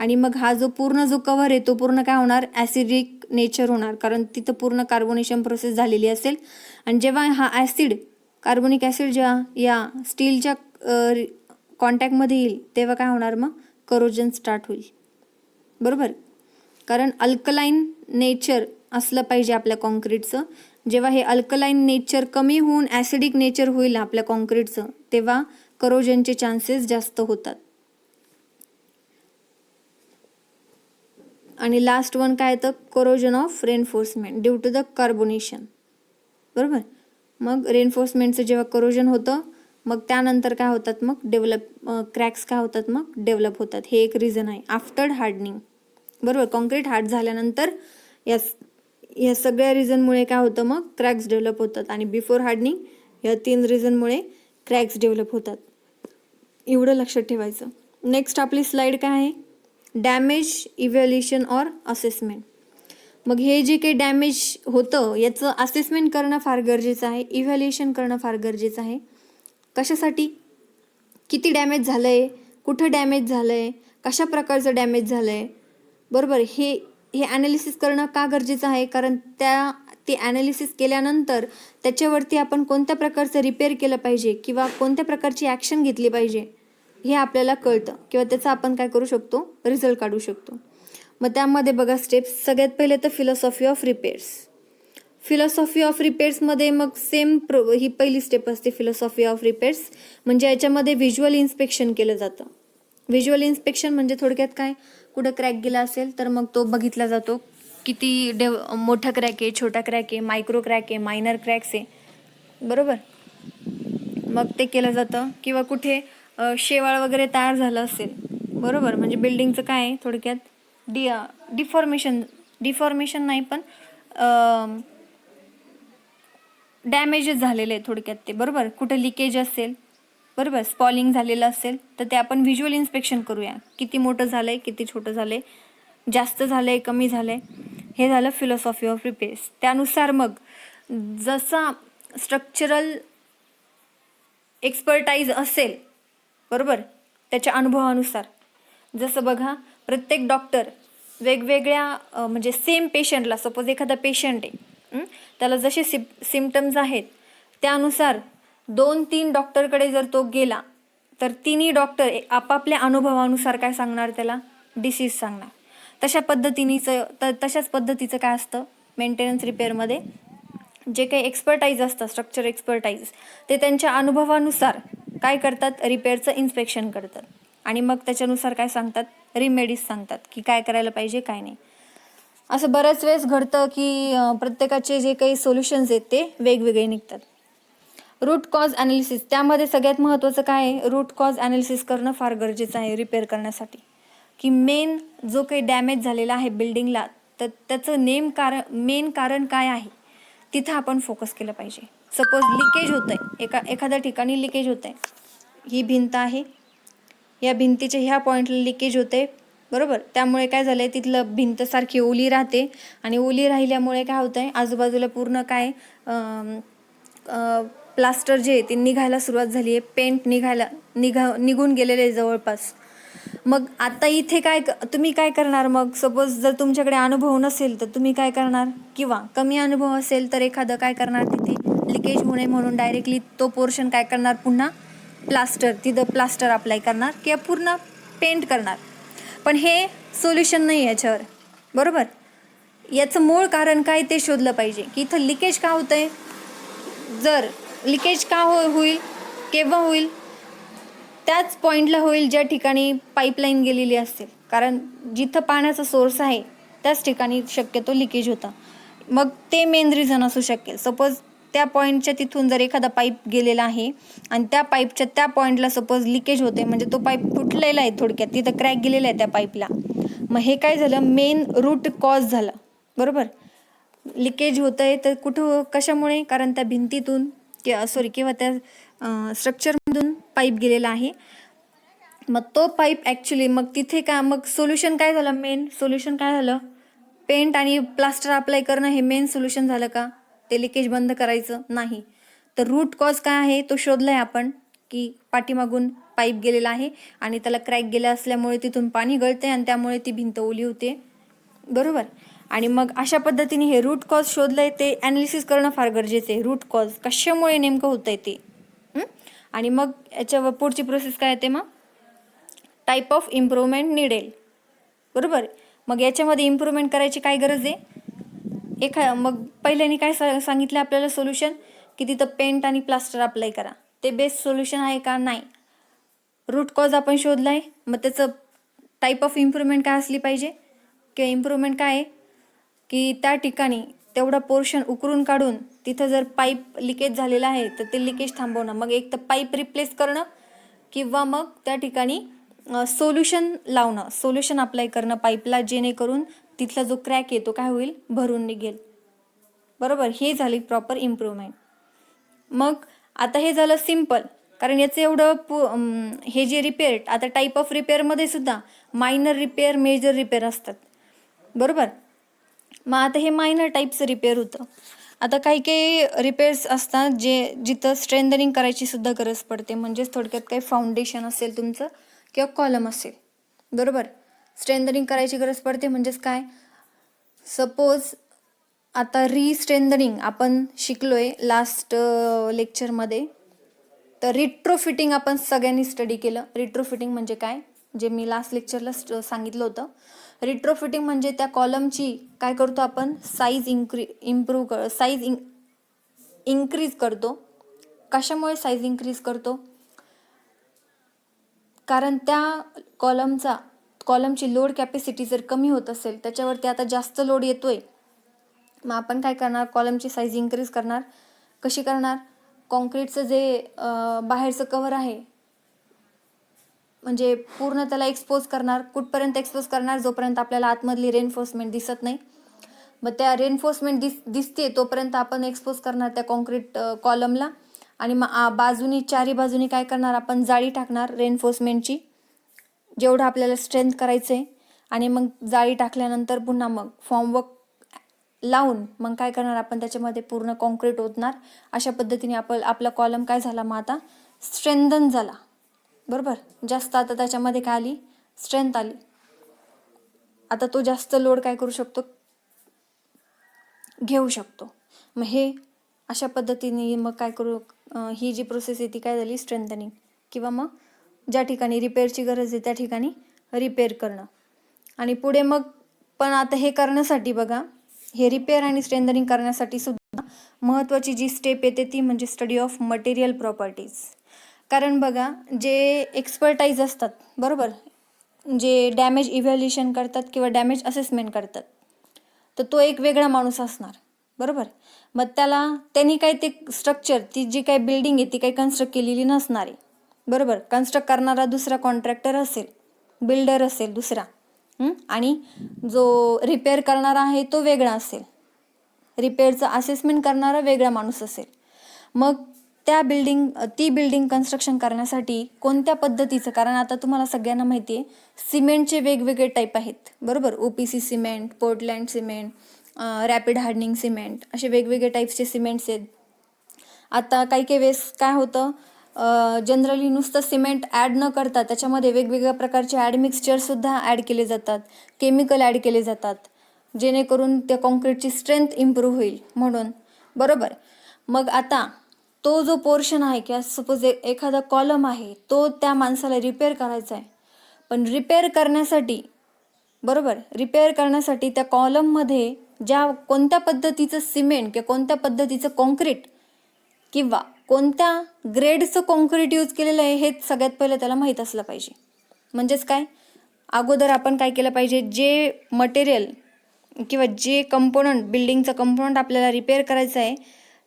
आणि मग हा जो पूर्ण कव्हर आहे तो पूर्ण काय होणार, ॲसिडिक नेचर होणार, कारण तिथं पूर्ण कार्बोनेशन प्रोसेस झालेली असेल. आणि जेव्हा हा ॲसिड कार्बोनिक ॲसिड जेव्हा या स्टीलच्या कॉन्टॅक्टमध्ये येईल तेव्हा काय होणार, मग करोजन स्टार्ट होईल, बरोबर. कारण अल्कलाईन नेचर असलं पाहिजे आपल्या कॉन्क्रीटचं. जेव्हा हे अल्कलाईन नेचर कमी होऊन ॲसिडिक नेचर होईल आपल्या कॉन्क्रीटचं तेव्हा करोजनचे चान्सेस जास्त होतात. आणि लास्ट वन काय येतं, corrosion of reinforcement due to the carbonation, बरोबर. मग रेनफोर्समेंटचं जेव्हा करोजन होतं मग त्यानंतर काय होतात, मग क्रॅक्स काय होतात, मग डेव्हलप होतात. हे एक रिझन आहे आफ्टर हार्डनिंग, बरोबर. कॉन्क्रीट हार्ड झाल्यानंतर या सगळ्या रिझनमुळे काय होतं, मग क्रॅक्स डेव्हलप होतात. आणि बिफोर हार्डनिंग या 3 रिझनमुळे क्रॅक्स डेव्हलप होतात. एवढं लक्षात ठेवायचं. नेक्स्ट आपली स्लाइड काय आहे, डॅमेज इव्हॅल्युएशन ऑर असेसमेंट. मग हे जे काही डॅमेज होतं याचं असेसमेंट करणं फार गरजेचं आहे, इव्हॅल्युएशन करणं फार गरजेचं आहे. कशासाठी, किती डॅमेज झालं आहे, कुठं डॅमेज झालं आहे, कशा प्रकारचं डॅमेज झालं आहे, बरोबर. हे ॲनालिसिस करणं का गरजेचं आहे, कारण ते ॲनालिसिस केल्यानंतर त्याच्यावरती आपण कोणत्या प्रकारचं रिपेअर केलं पाहिजे किंवा कोणत्या प्रकारची ॲक्शन घेतली पाहिजे हे आपल्याला कळतं किंवा त्याचा आपण काय करू शकतो, रिझल्ट काढू शकतो. मग त्यामध्ये बघा स्टेप्स, सगळ्यात पहिले तर philosophy of repairs. Philosophy of रिपेअर्समध्ये मग ही पहिली स्टेप असते फिलॉसॉफी ऑफ रिपेअर्स. म्हणजे याच्यामध्ये व्हिज्युअल इन्स्पेक्शन केलं जातं. व्हिज्युअल इन्स्पेक्शन म्हणजे थोडक्यात काय, कुठं क्रॅक गेला असेल तर मग तो बघितला जातो, किती मोठा क्रॅक आहे, छोटा क्रॅक आहे, मायक्रो क्रॅक आहे, मायनर क्रॅक्स आहे, बरोबर. मग ते केलं जातं. किंवा कुठे शेवाळ वगैरे तयार झालं असेल, बरोबर, म्हणजे बिल्डिंगचं काय आहे थोडक्यात डिफॉर्मेशन नाही पण डॅमेजेस झालेले आहे थोडक्यात ते, बरोबर. कुठं लिकेज असेल, बरोबर, स्पॉलिंग झालेलं असेल तर ते आपण व्हिज्युअल इन्स्पेक्शन करूया, किती मोठं झालं आहे, किती छोटं झालं आहे, जास्त झालं आहे, कमी झालं आहे. हे झालं फिलॉसॉफी ऑफ रिपेअर्स. त्यानुसार मग जसा स्ट्रक्चरल एक्सपर्टाईज असेल, बरोबर, त्याच्या अनुभवानुसार, जसं बघा प्रत्येक डॉक्टर वेगवेगळ्या म्हणजे सेम पेशंटला, सपोज एखादा पेशंट आहे त्याला जसे सिम्पटम्स आहेत त्यानुसार 2-3 डॉक्टरकडे जर तो गेला तर तिन्ही डॉक्टर आपापल्या अनुभवानुसार काय सांगणार, त्याला डिसीज सांगणार. तशाच पद्धतीचं काय असतं मेंटेनन्स रिपेअरमध्ये, जे काही एक्सपर्टाईज असतं, स्ट्रक्चर एक्सपर्टाईज, ते त्यांच्या अनुभवानुसार काय करतात, रिपेअरचं इन्स्पेक्शन करतात आणि मग त्याच्यानुसार काय सांगतात, रिमेडीज सांगतात की काय करायला पाहिजे काय नाही. असं बऱ्याच वेळेस घडतं की प्रत्येकाचे जे काही सोल्युशन्स आहेत ते वेगवेगळे निघतात. रूट कॉज ॲनालिसिस, त्यामध्ये सगळ्यात महत्त्वाचं काय आहे, रूट कॉज ॲनालिसिस करणं फार गरजेचं आहे रिपेअर करण्यासाठी. की मेन जो काही डॅमेज झालेला आहे बिल्डिंगला तर त्याचं मेन कारण काय आहे तिथं आपण फोकस केलं पाहिजे. सपोज लिकेज होत आहे, एखाद्या ठिकाणी लिकेज होत आहे, ही भिंत आहे, या भिंतीच्या ह्या पॉईंटला लिकेज होते, बरोबर. त्यामुळे काय झालंय, तिथलं भिंत सारखी ओली राहते आणि ओली राहिल्यामुळे काय होतंय, आजूबाजूला पूर्ण काय प्लास्टर जे आहे ते निघायला सुरुवात झाली आहे, पेंट निघून गेलेले आहे जवळपास. मग आता इथे तुम्ही काय करणार? मग सपोज जर तुमच्याकडे अनुभव नसेल तर तुम्ही काय करणार, किंवा कमी अनुभव असेल तर एखादं काय करणार, तिथे लिकेज होऊ नये म्हणून डायरेक्टली तो पोर्शन काय करणार, पुन्हा तिथं प्लास्टर अप्लाय करणार किंवा पूर्ण पेंट करणार. पण हे सोल्युशन नाही याच्यावर, बरोबर. याचं मूळ कारण काय ते शोधलं पाहिजे, की इथं लिकेज का होतंय. जर लिकेज का होईल, केव्हा होईल, त्याच पॉईंटला होईल ज्या ठिकाणी पाईपलाईन गेलेली असेल. कारण जिथं पाण्याचा सोर्स आहे त्याच ठिकाणी शक्यतो लिकेज होतं. मग ते मेन रिझन असू शकेल. सपोज त्या पॉईंटच्या तिथून जर एखादा पाईप गेलेला आहे आणि त्या पाईपच्या त्या पॉईंटला सपोज लिकेज होते, म्हणजे तो पाईप फुटलेला आहे, थोडक्यात तिथं क्रॅक गेलेला आहे त्या पाईपला. मग हे काय झालं, मेन रूट कॉज झालं, बरोबर. लिकेज होतंय तर कुठं, कशामुळे, कारण त्या भिंतीतून किंवा त्या स्ट्रक्चरमधून पाईप गेलेला आहे. मग तो पाईप ॲक्च्युली मग तिथे मग सोल्युशन काय झालं, मेन सोल्युशन काय झालं, पेंट आणि प्लास्टर अप्लाय करणं हे मेन सोल्युशन झालं का, ते लिकेज बंद करायचं नाही. तर रूट कॉज काय आहे तो शोधलाय आपण, की पाठीमागून पाईप गेलेला आहे आणि त्याला क्रॅक गेला असल्यामुळे तिथून पाणी गळते आणि त्यामुळे ती भिंत ओली होते, बरोबर. आणि मग अशा पद्धतीने हे रूट कॉज शोधलंय, ते ॲनालिसिस करणं फार गरजेचं आहे. रूट कॉज कशामुळे नेमकं होतंय ते. आणि मग याच्यावर पुढची प्रोसेस काय येते, मग टाईप ऑफ इम्प्रूव्हमेंट निडेल, बरोबर. मग याच्यामध्ये इम्प्रूव्हमेंट करायची काय गरज आहे. मग पहिल्याने काय सांगितलं आपल्याला सोल्युशन, की तिथं पेंट आणि प्लास्टर अप्लाय करा. ते बेस्ट सोल्युशन आहे का, नाही. रूट कॉज आपण शोधलाय, मग त्याचं टाईप ऑफ इम्प्रूव्हमेंट काय असली पाहिजे, किंवा इम्प्रूव्हमेंट काय आहे, की त्या ठिकाणी तेवढा पोर्शन उकरून काढून तिथं जर पाईप लिकेज झालेला आहे तर ते लिकेज थांबवणं. मग एक तर पाईप रिप्लेस करणं किंवा मग त्या ठिकाणी सोल्युशन लावणं, सोल्युशन अप्लाय करणं पाईपला, जेणेकरून तिथला जो क्रॅक आहे तो काय होईल, भरून निघेल, बरोबर. हे झाली प्रॉपर इम्प्रूव्हमेंट. मग आता हे झालं सिम्पल, कारण याचं एवढं हे जे रिपेअर, आता टाईप ऑफ रिपेअरमध्ये सुद्धा मायनर रिपेअर, मेजर रिपेअर असतात, बरोबर. मग आता हे मायनर टाईपचं रिपेअर होतं. आता काही काही रिपेअर्स असतात जिथं स्ट्रेंथनिंग करायची सुद्धा गरज पडते. म्हणजेच थोडक्यात काही फाउंडेशन असेल तुमचं किंवा कॉलम असेल, बरोबर. स्ट्रेंथनिंग करायची गरज पडते. म्हणजेच काय, सपोज आता रिस्ट्रेंथनिंग आपण शिकलोय लास्ट लेक्चरमध्ये. तर रिट्रोफिटिंग आपण सगळ्यांनी स्टडी केलं. रिट्रोफिटिंग म्हणजे काय, जे मी लास्ट लेक्चरला सांगितलं होतं. रिट्रोफिटिंग म्हणजे त्या कॉलमची काय करतो आपण, साईज इन्क्रीज करतो. कशामुळे साईज इन्क्रीज करतो, कारण त्या कॉलमची लोड कॅपॅसिटी जर कमी होत असेल, त्याच्यावरती आता जास्त लोड येतोय, मग आपण काय करणार, कॉलमची साईज इन्क्रीज करणार. कशी करणार, कॉन्क्रीटचं जे बाहेरचं कव्हर आहे, म्हणजे पूर्ण त्याला एक्सपोज करणार. कुठपर्यंत एक्सपोज करणार, जोपर्यंत आपल्याला आतमधली रेनफोर्समेंट दिसत नाही. मग त्या रेनफोर्समेंट दिसते तोपर्यंत आपण एक्सपोज करणार त्या कॉन्क्रीट कॉलमला. आणि मग चारी बाजूनी काय करणार, आपण जाळी टाकणार रेनफोर्समेंटची, जेवढं आपल्याला स्ट्रेंथ करायचं आहे. आणि मग जाळी टाकल्यानंतर पुन्हा मग फॉर्मवर्क लावून मग काय करणार, आपण त्याच्यामध्ये पूर्ण कॉन्क्रीट ओतणार. अशा पद्धतीने आपला कॉलम काय झाला, मग आता स्ट्रेंथन झाला, बरोबर. जास्त आता त्याच्यामध्ये काय आली, स्ट्रेंथ आली. आता तो जास्त लोड काय करू शकतो, घेऊ शकतो. मग हे अशा पद्धतीने मग काय करू, ही जी प्रोसेस आहे ती काय झाली, स्ट्रेंथनिंग. किंवा मग ज्या ठिकाणी रिपेअरची गरज आहे त्या ठिकाणी रिपेअर करणं. आणि पुढे मग पण आता हे करण्यासाठी बघा, हे रिपेअर आणि स्ट्रेंथनिंग करण्यासाठी सुद्धा महत्त्वाची जी स्टेप येते ती म्हणजे स्टडी ऑफ मटेरियल प्रॉपर्टीज. कारण बघा, जे एक्सपर्टाईज असतात, बरोबर, जे डॅमेज इव्हॅल्युएशन करतात किंवा डॅमेज असेसमेंट करतात, तर तो एक वेगळा माणूस असणार, बरोबर. मग त्यांनी काय ते स्ट्रक्चर, ती जी काही बिल्डिंग आहे ती काही कन्स्ट्रक्ट केलेली नसणार आहे, बरोबर. कन्स्ट्रक्ट करणारा दुसरा कॉन्ट्रॅक्टर असेल, बिल्डर असेल दुसरा, आणि जो रिपेअर करणारा आहे तो वेगळा असेल, रिपेअरचं असेसमेंट करणारा वेगळा माणूस असेल. मग ती बिल्डिंग कन्स्ट्रक्शन करण्यासाठी कोणत्या पद्धतीचं, कारण आता तुम्हाला सगळ्यांना माहिती आहे सिमेंटचे वेगवेगळे टाईप आहेत, बरोबर. OPC cement, Portland cement, rapid hardening cement, असे वेगवेगळे टाईप्सचे सिमेंट्स आहेत. आता काही वेळेस काय होतं, जनरली नुसतं सिमेंट ॲड न करता त्याच्यामध्ये वेगवेगळ्या प्रकारचे ॲडमिक्सचरसुद्धा ॲड केले जातात, केमिकल ॲड केले जातात, जेणेकरून त्या कॉन्क्रीटची स्ट्रेंथ इम्प्रूव्ह होईल म्हणून. बरोबर. मग आता तो जो पोर्शन आहे किंवा सपोज एखादा कॉलम आहे तो त्या माणसाला रिपेअर करायचा आहे, पण रिपेअर करण्यासाठी त्या कॉलममध्ये कोणत्या पद्धतीचं सिमेंट किंवा कोणत्या पद्धतीचं कॉन्क्रीट किंवा कोणत्या ग्रेडचं कॉन्क्रीट यूज केलेलं आहे हे सगळ्यात पहिलं त्याला माहीत असलं पाहिजे. म्हणजेच काय, अगोदर आपण काय केलं पाहिजे, जे मटेरियल किंवा जे कंपोनंट, बिल्डिंगचं कंपोनंट आपल्याला रिपेअर करायचं आहे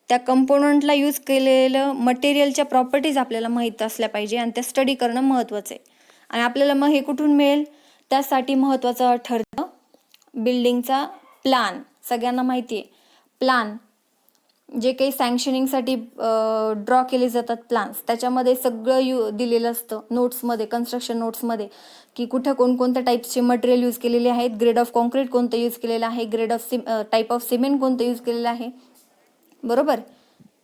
त्या कंपोनंटला यूज केलेलं मटेरियलच्या प्रॉपर्टीज आपल्याला माहीत असल्या पाहिजे आणि त्या स्टडी करणं महत्त्वाचं आहे. आणि आपल्याला मग हे कुठून मिळेल, त्यासाठी महत्त्वाचं ठरतं बिल्डिंगचा प्लॅन. सगळ्यांना माहिती आहे प्लॅन, जे काही सँक्शनिंगसाठी ड्रॉ केले जातात प्लॅन्स, त्याच्यामध्ये सगळं दिलेलं असतं नोट्समध्ये, कन्स्ट्रक्शन नोट्समध्ये, की कुठं कोणकोणत्या टाईप्सचे मटेरियल यूज केलेले आहेत, ग्रेड ऑफ कॉन्क्रीट कोणतं यूज केलेलं आहे, grade of type of cement कोणतं यूज केलेलं आहे, बरोबर,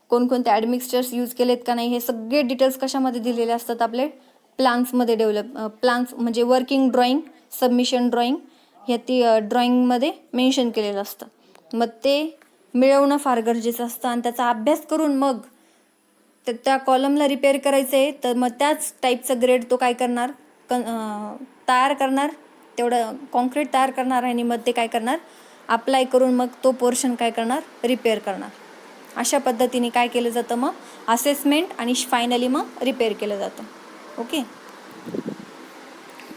कोणकोणते ॲडमिक्सचर्स यूज केलेत का नाही, हे सगळे डिटेल्स कशामध्ये दिलेले असतात, आपले प्लॅन्समध्ये प्लॅन्स म्हणजे वर्किंग ड्रॉइंग, सबमिशन ड्रॉइंग, ह्या ती ड्रॉइंगमध्ये मेन्शन केलेलं असतं. मग ते मिळवणं फार गरजेचं असतं आणि त्याचा अभ्यास करून मग त्या कॉलमला रिपेअर करायचं आहे तर मग त्याच टाईपचं ग्रेड तो काय करणार, तयार करणार, तेवढं कॉन्क्रीट तयार करणार आणि मग ते काय करणार, अप्लाय करून मग तो पोर्शन काय करणार, रिपेअर करणार. अशा पद्धतीने काय केलं जातं, मग असेसमेंट आणि फायनली मग रिपेअर केलं जातं. ओके.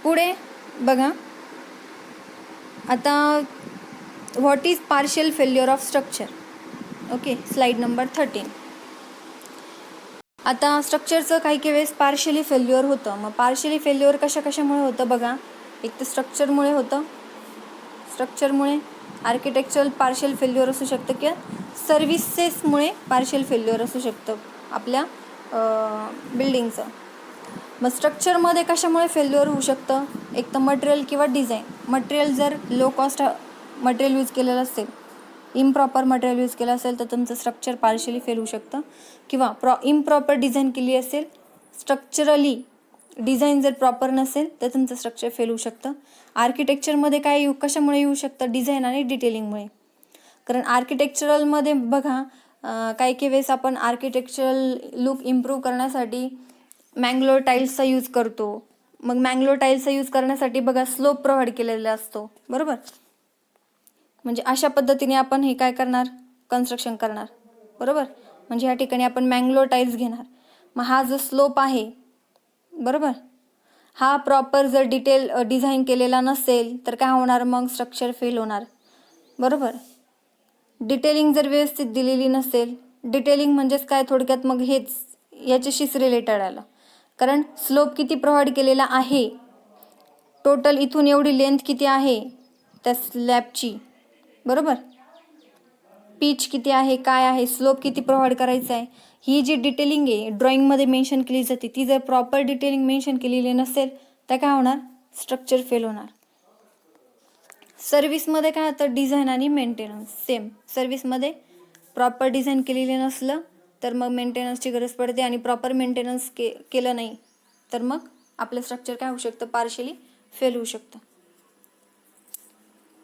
पुढे बघा आता, what is partial failure of structure. Okay, slide number 13. आता स्ट्रक्चरचं काही वेळेस पार्शियली फेल्युअर होतं. मग पार्शियली फेल्युअर कशामुळे होतं बघा, एक तर स्ट्रक्चरमुळे होतं, स्ट्रक्चरमुळे आर्किटेक्चरल पार्शियल फेल्युअर असू शकतं किंवा सर्व्हिसेसमुळे पार्शियल फेल्युअर असू शकतं आपल्या बिल्डिंगचं. मग स्ट्रक्चरमध्ये कशामुळे फेल्युअर होऊ शकतं, एक तर मटेरियल किंवा डिझाईन. मटेरियल जर लो कॉस्ट मटेरियल यूज केलेलं असेल, इम्प्रॉपर मटेरियल यूज केलं असेल तर तुमचं स्ट्रक्चर पार्शियली फेल होऊ शकतं. किंवा इम्प्रॉपर डिझाईन केली असेल, स्ट्रक्चरली डिझाईन जर प्रॉपर नसेल तर तुमचं स्ट्रक्चर फेल होऊ शकतं. आर्किटेक्चरमध्ये काय कशामुळे येऊ शकतं, डिझाईन आणि डिटेलिंगमुळे. कारण आर्किटेक्चरलमध्ये बघा काही वेळेस आपण आर्किटेक्चरल लुक इम्प्रूव्ह करण्यासाठी मँगलोर टाईल्सचा यूज करतो. मग मँगलोर टाईल्सचा यूज करण्यासाठी बघा स्लोप प्रोव्हाइड केलेला असतो, बरोबर. म्हणजे अशा पद्धतीने आपण हे काय करणार, कन्स्ट्रक्शन करणार, बरोबर. म्हणजे ह्या ठिकाणी आपण मँगलोर टाईल्स घेणार. मग हा जो स्लोप आहे, बरोबर, हा प्रॉपर जर डिझाईन केलेला नसेल तर काय होणार, मग स्ट्रक्चर फेल होणार, बरोबर. डिटेलिंग जर व्यवस्थित दिलेली नसेल, डिटेलिंग म्हणजेच काय थोडक्यात मग हेच याच्याशीच रिलेटेड आलं. कारण स्लोप किती प्रोव्हाइड केलेला आहे, टोटल इथून एवढी लेंथ किती आहे त्या स्लॅबची, बरोबर, पिच किती आहे, काय आहे, स्लोप किती प्रोव्हाइड करायचा आहे, ही जी डिटेलिंग आहे ड्रॉइंगमध्ये मेन्शन केली जाते, ती जर प्रॉपर डिटेलिंग मेन्शन केलेली नसेल तर काय होणार, स्ट्रक्चर फेल होणार. सर्व्हिसमध्ये काय होतं, डिझाईन आणि मेंटेनन्स सेम. सर्व्हिसमध्ये प्रॉपर डिझाईन केलेले नसलं तर मग मेंटेनन्सची गरज पडते आणि प्रॉपर मेंटेनन्स केलं नाही तर मग आपलं स्ट्रक्चर काय होऊ शकतं, पार्शियली फेल होऊ शकतं.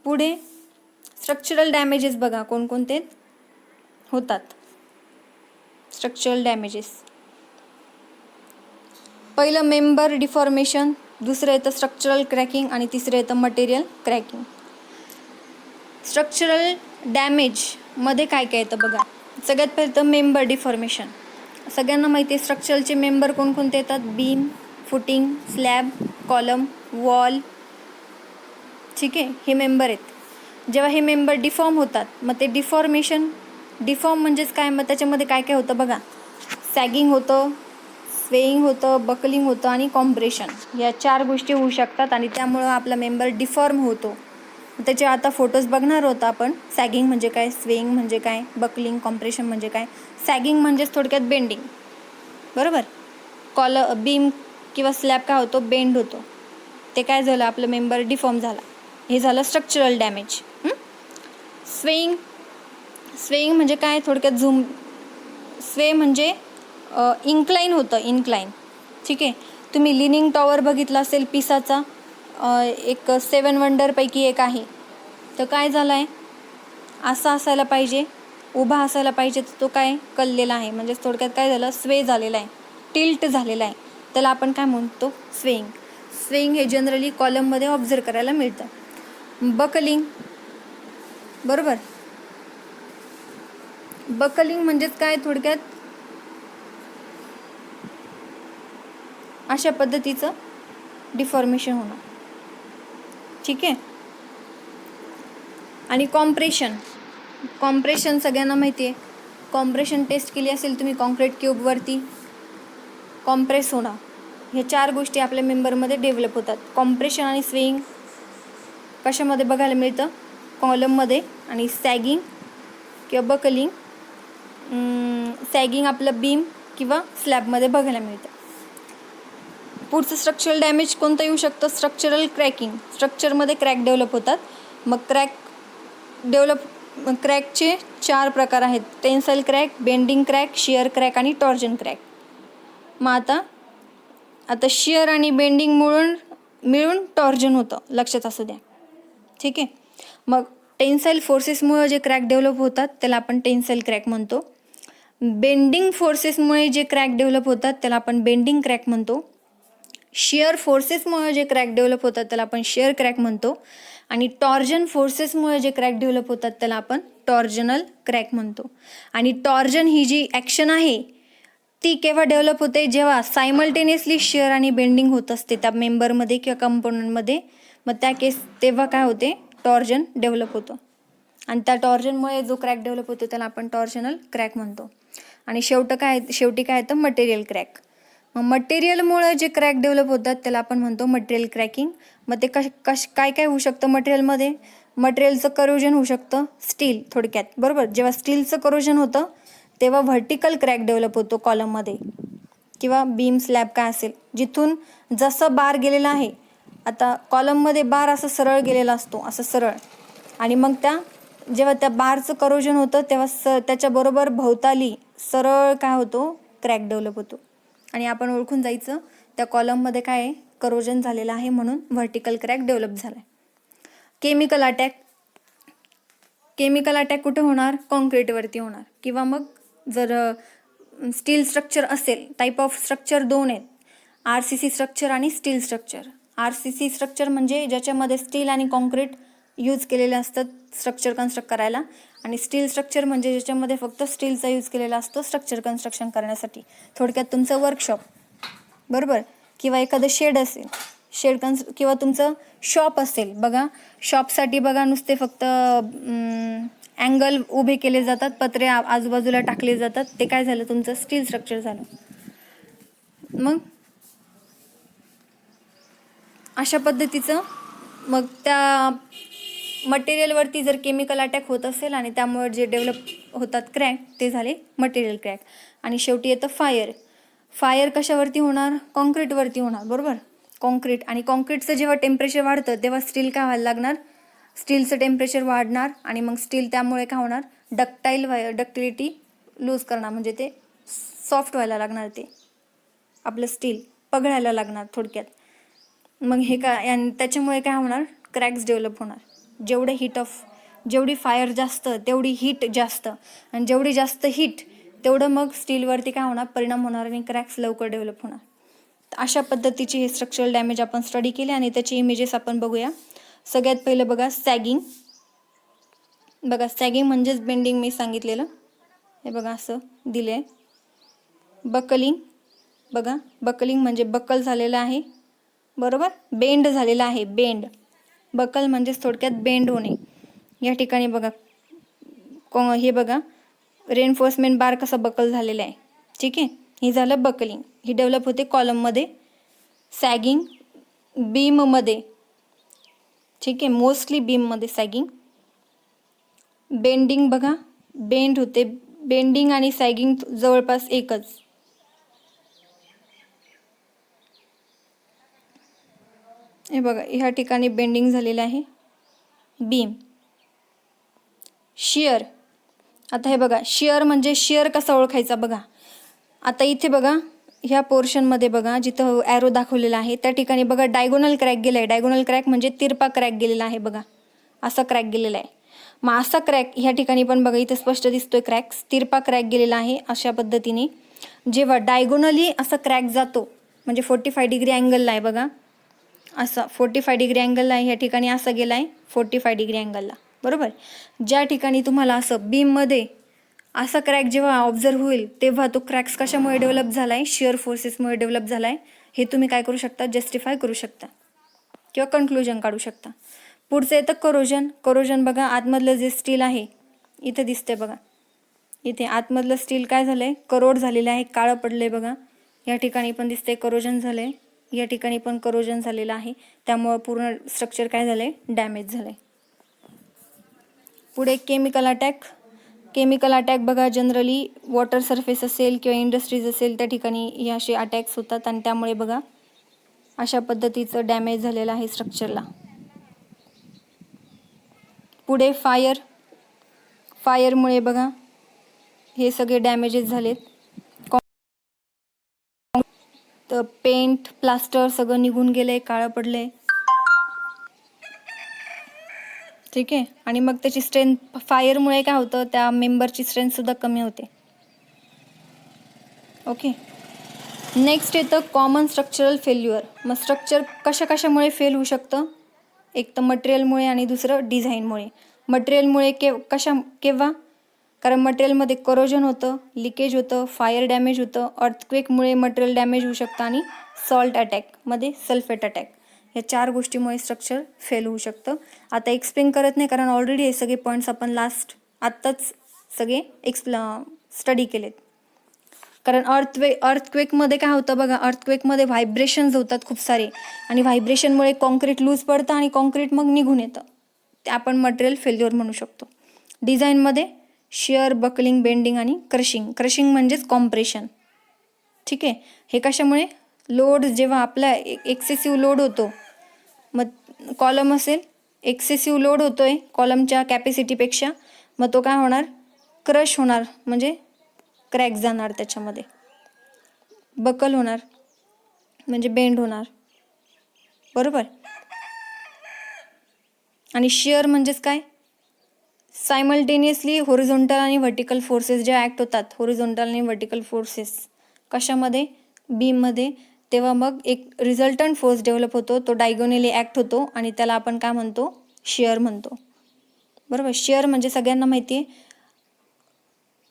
पुढे स्ट्रक्चरल डॅमेजेस बघा कोणकोणते होतात. स्ट्रक्चरल डॅमेजेस, पहिलं मेंबर डिफॉर्मेशन, दुसरं येतं स्ट्रक्चरल क्रॅकिंग आणि तिसरं येतं मटेरियल क्रॅकिंग. स्ट्रक्चरल डॅमेजमध्ये काय काय येतं बघा. सगळ्यात पहिलं तर मेंबर डिफॉर्मेशन. सगळ्यांना माहिती आहे स्ट्रक्चरचे मेंबर कोणकोणते येतात, beam, footing, slab, column, wall, ठीक आहे, हे मेंबर आहेत. जेव्हा हे मेंबर डिफॉर्म होतात मग ते डिफॉर्म म्हणजेच काय, मग त्याच्यामध्ये काय काय होतं बघा, सॅगिंग होतं, स्वेईंग होतं, बकलिंग होतं आणि कॉम्प्रेशन. या 4 गोष्टी होऊ शकतात आणि त्यामुळं आपला मेंबर डिफॉर्म होतो. त्याचे आता फोटोज बघणार होता आपण. सॅगिंग म्हणजे काय, स्वेईंग म्हणजे काय, बकलिंग, कॉम्प्रेशन म्हणजे काय. सॅगिंग म्हणजेच थोडक्यात बेंडिंग, बरोबर. बीम किंवा स्लॅब काय होतो, बेंड होतो. ते काय झालं, आपलं मेंबर डिफॉर्म झाला. हे झालं स्ट्रक्चरल डॅमेज. स्वेईंग म्हणजे काय, थोडक्यात स्वे म्हणजे इन्क्लाइन होतं, इन्क्लाइन. ठीक आहे. तुम्ही लिनिंग टॉवर बघितला असेल पिसाचा, एक 7 वंडरपैकी एक आहे. तर काय झालं आहे, असा असायला पाहिजे, उभा असायला पाहिजे, तर तो काय कललेला आहे. म्हणजे थोडक्यात काय झालं, स्वे झालेला आहे, टिल्ट झालेला आहे. त्याला आपण काय म्हणतो, स्वेइंग. स्वेइंग हे जनरली कॉलममध्ये ऑब्झर्व करायला मिळतं. बकलिंग, बरोबर. बकलिंग म्हणजेच काय, थोडक्यात अशा पद्धतीचं डिफॉर्मेशन होणं. ठीक आहे. आणि कॉम्प्रेशन, कॉम्प्रेशन सगळ्यांना माहिती आहे. कॉम्प्रेशन टेस्ट केली असेल तुम्ही, कॉन्क्रीट क्यूबवरती कॉम्प्रेस होणं, ह्या 4 गोष्टी आपल्या मेंबरमध्ये डेव्हलप होतात. कॉम्प्रेशन आणि स्विंग कशामध्ये बघायला मिळतं, कॉलममध्ये. आणि सॅगिंग किंवा बकलिंग, सॅगिंग आपलं बीम किंवा स्लॅबमध्ये बघायला मिळतं. पुढचं स्ट्रक्चरल डॅमेज कोणतं येऊ शकतं, स्ट्रक्चरल क्रॅकिंग. स्ट्रक्चरमध्ये क्रॅक डेव्हलप होतात. मग क्रॅकचे 4 प्रकार आहेत, tensile crack, bending crack, shear crack आणि टॉर्जन क्रॅक. मग आता शियर आणि बेंडिंग मिळून टॉर्जन होतं, लक्षात असू द्या. ठीक आहे. मग टेन्साईल फोर्सेसमुळे जे क्रॅक डेव्हलप होतात त्याला आपण टेन्साईल क्रॅक म्हणतो. बेंडिंग फोर्सेसमुळे जे क्रॅक डेव्हलप होतात त्याला आपण बेंडिंग क्रॅक म्हणतो. शियर फोर्सेसमुळे जे क्रॅक डेव्हलप होतात त्याला आपण शियर क्रॅक म्हणतो. आणि टॉर्जन फोर्सेसमुळे जे क्रॅक डेव्हलप होतात त्याला आपण टॉर्जनल क्रॅक म्हणतो. आणि टॉर्जन ही जी ॲक्शन आहे ती केव्हा डेव्हलप होते, जेव्हा सायमल्टेनियसली शियर आणि बेंडिंग होत असते त्या मेंबरमध्ये किंवा कंपोनंटमध्ये. मग तेव्हा काय होते, टॉर्जन डेव्हलप होतं. आणि त्या टॉर्जनमुळे जो क्रॅक डेव्हलप होतो त्याला आपण टॉर्जनल क्रॅक म्हणतो. आणि शेवटी काय येतं, मटेरियल क्रॅक. मग मटेरियलमुळे जे क्रॅक डेव्हलप होतात त्याला आपण म्हणतो मटेरियल क्रॅकिंग. मग ते काय होऊ शकतं मटेरियलमध्ये, मटेरियलचं करोजन होऊ शकतं, स्टील थोडक्यात, बरोबर. जेव्हा स्टीलचं करोजन होतं तेव्हा व्हर्टिकल क्रॅक डेव्हलप होतो कॉलममध्ये किंवा बीम स्लॅब काय असेल, जिथून जसं बार गेलेला आहे. आता कॉलममध्ये बार असं सरळ गेलेला असतो, असं सरळ. आणि मग जेव्हा त्या बारचं करोजन होतं तेव्हा त्याच्याबरोबर भोवताली सरळ काय होतो, क्रॅक डेव्हलप होतो. आणि आपण ओळखून जायचं त्या कॉलममध्ये काय आहे, करोजन झालेलं आहे, म्हणून व्हर्टिकल क्रॅक डेव्हलप झाला आहे. केमिकल अटॅक कुठे होणार, कॉन्क्रीटवरती होणार. किंवा मग जर स्टील स्ट्रक्चर असेल, टाईप ऑफ स्ट्रक्चर 2 आहेत, RCC स्ट्रक्चर आणि स्टील स्ट्रक्चर. RCC स्ट्रक्चर म्हणजे ज्याच्यामध्ये स्टील आणि कॉन्क्रीट यूज केलेले असतात स्ट्रक्चर कन्स्ट्रक्ट करायला. आणि स्टील स्ट्रक्चर म्हणजे ज्याच्यामध्ये फक्त स्टीलचा यूज केलेला असतो स्ट्रक्चर कन्स्ट्रक्शन करण्यासाठी. थोडक्यात तुमचं वर्कशॉप, बरोबर. किंवा एखादं शेड असेल, किंवा तुमचं शॉप असेल. बघा, शॉपसाठी बघा नुसते फक्त अँगल उभे केले जातात, पत्रे आजूबाजूला टाकले जातात, ते काय झालं, तुमचं स्टील स्ट्रक्चर झालं. मग अशा पद्धतीचं मग त्या मटेरियलवरती जर केमिकल अटॅक होत असेल आणि त्यामुळे जे डेव्हलप होतात क्रॅक, ते झाले मटेरियल क्रॅक. आणि शेवटी येतं फायर कशावरती होणार, कॉन्क्रीटवरती होणार, बरोबर. कॉन्क्रीट. आणि कॉन्क्रीटचं जेव्हा टेम्परेचर वाढतं तेव्हा स्टील काय व्हायला लागणार, स्टीलचं टेम्परेचर वाढणार. आणि मग स्टील त्यामुळे काय होणार, डक्टिलिटी लूज करणार, म्हणजे ते सॉफ्ट व्हायला लागणार, ते आपलं स्टील पगळायला लागणार थोडक्यात. मग त्याच्यामुळे काय होणार, क्रॅक्स डेव्हलप होणार. जेवढी फायर जास्त तेवढी हीट जास्त, आणि जेवढी जास्त हीट तेवढं मग स्टीलवरती काय होणार, परिणाम होणार आणि क्रॅक्स लवकर डेव्हलप होणार. अशा पद्धतीचे हे स्ट्रक्चरल डॅमेज आपण स्टडी केले आणि त्याचे इमेजेस आपण बघूया. सगळ्यात पहिलं बघा, सॅगिंग. बघा, सॅगिंग म्हणजेच बेंडिंग मी सांगितलेलं, हे बघा असं दिले. बकलिंग, बघा, बकलिंग म्हणजे बकल झालेलं आहे, बरोबर. बेंड झालेला आहे, बेंड. बकल म्हणजेच थोडक्यात बेंड होणे. या ठिकाणी बघा, हे बघा, रेनफोर्समेंट बार कसा बकल झालेला आहे. ठीक आहे, हे झालं बकलिंग. ही डेव्हलप होते कॉलममध्ये. सॅगिंग बीममध्ये, ठीक आहे, मोस्टली बीममध्ये सॅगिंग. बेंडिंग बघा, बेंड होते. बेंडिंग आणि सॅगिंग जवळपास एकच. हे बघा, ह्या ठिकाणी बेंडिंग झालेलं आहे, बीम. शियर. आता हे बघा, शियर म्हणजे शियर कसा ओळखायचा बघा. आता इथे बघा ह्या पोर्शनमध्ये बघा जिथं ॲरो दाखवलेला आहे त्या ठिकाणी बघा डायगोनल क्रॅक गेला आहे. डायगोनल क्रॅक म्हणजे तिरपा क्रॅक गेलेला आहे बघा, असा क्रॅक गेलेला आहे. मग असा क्रॅक ह्या ठिकाणी पण बघा इथे स्पष्ट दिसतोय क्रॅक, तिरपा क्रॅक गेलेला आहे. अशा पद्धतीने जेव्हा डायगोनली असा क्रॅक जातो म्हणजे 45 डिग्री अँगलला आहे बघा, असा 45 डिग्री अँगलला आहे. ह्या ठिकाणी असा गेला आहे 45 डिग्री अँगलला, बरोबर. ज्या ठिकाणी तुम्हाला असं बीममध्ये असा क्रॅक जेव्हा ऑब्झर्व होईल तेव्हा तो क्रॅक्स कशामुळे डेव्हलप झाला आहे, शिअर फोर्सेसमुळे डेव्हलप झाला आहे. हे तुम्ही काय करू शकता, जस्टिफाय करू शकता किंवा कन्क्लुजन काढू शकता. पुढचं येतं करोजन. करोजन बघा आतमधलं जे स्टील आहे इथे दिसते बघा, इथे आतमधलं स्टील काय झालं आहे, करोड झालेलं आहे, काळं पडलं आहे बघा. या ठिकाणी पण दिसते करोजन झालं आहे, या ठिकाणी पण करोजन झालेलं आहे. त्यामुळं पूर्ण स्ट्रक्चर काय झालं आहे, डॅमेज झालं आहे. पुढे केमिकल अटॅक. केमिकल अटॅक बघा जनरली वॉटर सरफेस असेल किंवा इंडस्ट्रीज असेल त्या ठिकाणी हे असे अटॅक्स होतात आणि त्यामुळे बघा अशा पद्धतीचं डॅमेज झालेलं आहे स्ट्रक्चरला. पुढे फायर. फायरमुळे बघा हे सगळे डॅमेजेस झालेत. तर पेंट प्लास्टर सगळं निघून गेलंय, काळं पडलंय, ठीक आहे. आणि मग त्याची स्ट्रेंथ फायरमुळे काय होतं, त्या मेंबरची स्ट्रेंथसुद्धा कमी होते. ओके. नेक्स्ट येतं कॉमन स्ट्रक्चरल फेल्युअर. मग स्ट्रक्चर कशामुळे फेल होऊ शकतं, एक तर मटेरियलमुळे आणि दुसरं डिझाईनमुळे. मटेरियलमुळे केव्हा, कारण मटेरियलमध्ये करोजन होतं, लिकेज होतं, फायर डॅमेज होतं, अर्थक्वेकमुळे मटेरियल डॅमेज होऊ शकतं आणि सॉल्ट अटॅकमध्ये सल्फेट अटॅक, या 4 गोष्टीमुळे स्ट्रक्चर फेल होऊ शकतं. आता एक्सप्लेन करत नाही कारण ऑलरेडी हे सगळे पॉईंट्स आपण आत्ताच सगळे स्टडी केलेत. कारण अर्थक्वेकमध्ये काय होतं बघा, अर्थक्वेकमध्ये व्हायब्रेशन्स होतात खूप सारे आणि व्हायब्रेशनमुळे कॉन्क्रीट लूज पडतं आणि कॉन्क्रीट मग निघून येतं, ते आपण मटेरियल फेल्युअर म्हणू शकतो. डिझाईनमध्ये शिअर, बकलिंग, बेंडिंग आणि क्रशिंग. क्रशिंग म्हणजेच कॉम्प्रेशन, ठीक आहे. हे कशामुळे, लोड जेव्हा आपला एक्सेसिव्ह लोड होतो, मग कॉलम असेल एक्सेसिव्ह लोड होतोय कॉलमच्या कॅपॅसिटीपेक्षा, मग तो काय होणार, क्रश होणार म्हणजे क्रॅक जाणार, त्याच्यामध्ये बकल होणार म्हणजे बेंड होणार, बरोबर. आणि शिअर म्हणजेच काय, सायमल्टेनियसली होरिझोंटल आणि व्हर्टिकल फोर्सेस जे ॲक्ट होतात, होरिझोंटल आणि व्हर्टिकल फोर्सेस कशामध्ये, बीममध्ये, तेव्हा मग एक रिझल्टंट फोर्स डेव्हलप होतो, तो डायगोनली ॲक्ट होतो आणि त्याला आपण काय म्हणतो, शिअर म्हणतो, बरोबर. शिअर म्हणजे सगळ्यांना माहिती आहे,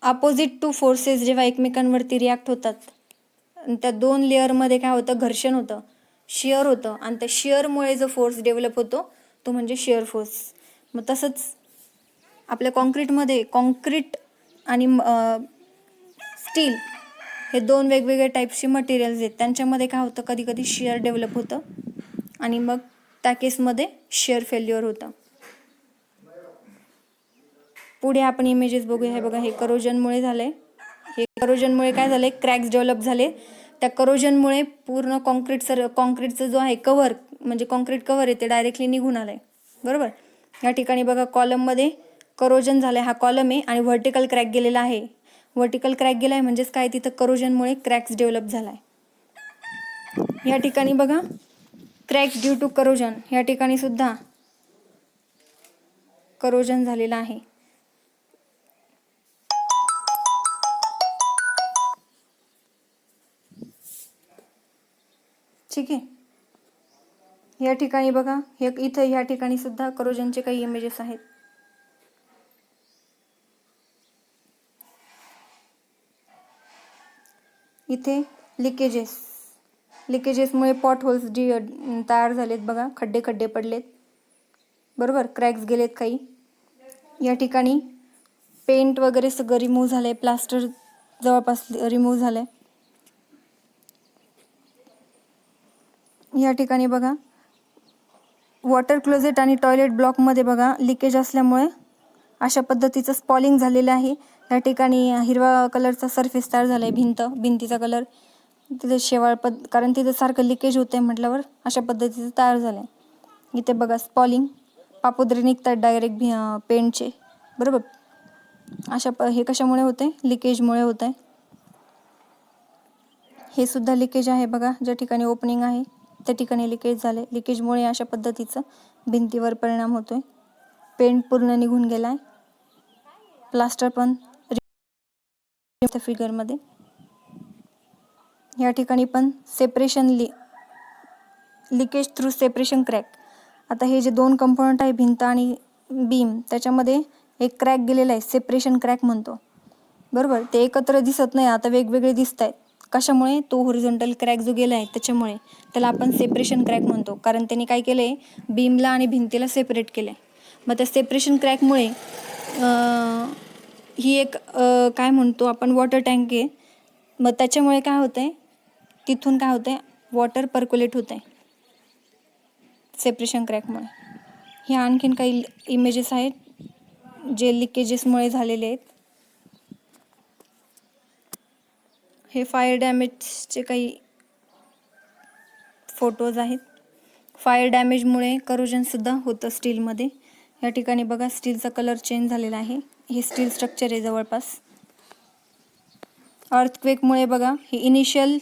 अपोजिट टू फोर्सेस जेव्हा एकमेकांवरती रिॲक्ट होतात आणि त्या 2 लेअरमध्ये काय होतं, घर्षण होतं, शिअर होतं आणि त्या शिअरमुळे जो फोर्स डेव्हलप होतो तो म्हणजे शिअर फोर्स. मग तसंच आपल्या कॉन्क्रीटमध्ये कॉन्क्रीट आणि स्टील हे 2 वेगवेगळे टाईप्सचे मटेरियल्स आहेत, त्यांच्यामध्ये काय होतं, कधी कधी शिअर डेव्हलप होतं आणि मग त्या केसमध्ये शिअर फेल्युअर होतं. पुढे आपण इमेजेस बघूया. हे बघा, हे करोजनमुळे झाले, हे करोजनमुळे काय झाले, क्रॅक्स डेव्हलप झाले. त्या करोजनमुळे पूर्ण कॉन्क्रीटचं जो आहे कव्हर, म्हणजे कॉन्क्रीट कव्हर आहे ते डायरेक्टली निघून आलंय, बरोबर. या ठिकाणी बघा कॉलममध्ये करोजन झालंय, हा कॉलम आहे आणि व्हर्टिकल क्रॅक गेलेला आहे. व्हर्टिकल क्रॅक गेलाय म्हणजेच काय, तिथं करोजनमुळे क्रॅक्स डेव्हलप झालाय. या ठिकाणी बघा क्रॅक्स ड्यू टू करोजन, या ठिकाणी सुद्धा करोजन झालेलं आहे. ठीक आहे. या ठिकाणी बघा, इथं या ठिकाणी सुद्धा करोजनचे काही इमेजेस आहेत. इथे लिकेजेसमुळे पॉट होल्स तयार झालेत बघा, खड्डे पडलेत, बरोबर, क्रॅक्स गेलेत काही. या ठिकाणी पेंट वगैरे सगळं रिमूव्ह झालंय, प्लास्टर जवळपास रिमूव्ह झालंय. या ठिकाणी बघा वॉटर क्लोजेट आणि टॉयलेट ब्लॉकमध्ये बघा लिकेज असल्यामुळे अशा पद्धतीचं स्पॉलिंग झालेलं आहे. या ठिकाणी हिरवा कलरचा सरफेस तयार झाला आहे, भिंतीचा कलर तिथे शेवाळ कारण तिथे सारखं लिकेज होतं आहे म्हटल्यावर अशा पद्धतीचं तयार झालं आहे. इथे बघा स्पॉलिंग, पापुद्रे निघतात डायरेक्ट पेंटचे, बरोबर. हे कशामुळे होते, लिकेजमुळे होत आहे. हे सुद्धा लिकेज आहे बघा, ज्या ठिकाणी ओपनिंग आहे त्या ठिकाणी लिकेज झाले. लिकेजमुळे अशा पद्धतीचं भिंतीवर परिणाम होतोय. पेंट पूर्ण निघून गेलाय. प्लास्टर पण फिगरमध्ये. या ठिकाणी पण separation leakage through separation crack. आता हे जे दोन कंपोनंट आहे भिंत आणि बीम, त्याच्यामध्ये एक क्रॅक गेलेला आहे, सेपरेशन क्रॅक म्हणतो. बरोबर, ते एकत्र दिसत नाही, आता वेगवेगळे दिसत आहेत. कशामुळे? तो होरिझॉन्टल क्रॅक जो गेला आहे त्याच्यामुळे. त्याला आपण सेपरेशन क्रॅक म्हणतो, कारण त्यांनी काय केलं आहे, बीमला आणि भिंतीला सेपरेट केलं आहे. मग त्या सेपरेशन क्रॅकमुळे ही एक काय म्हणतो आपण वॉटर टँक आहे. मग त्याच्यामुळे काय होतं आहे, तिथून काय होतं आहे, वॉटर पर्क्युलेट होतं आहे सेपरेशन क्रॅकमुळे. हे आणखीन काही इमेजेस आहेत जे लिकेजेसमुळे झालेले आहेत. हे फायर डॅमेजचे काही फोटोज आहेत. फायर डॅमेजमुळे करोजनसुद्धा होतं स्टीलमध्ये. या ठिकाणी बघा स्टीलचा कलर चेंज झालेला आहे. हे स्टील स्ट्रक्चर आहे जवळपास. अर्थक्वेकमुळे बघा ही इनिशियल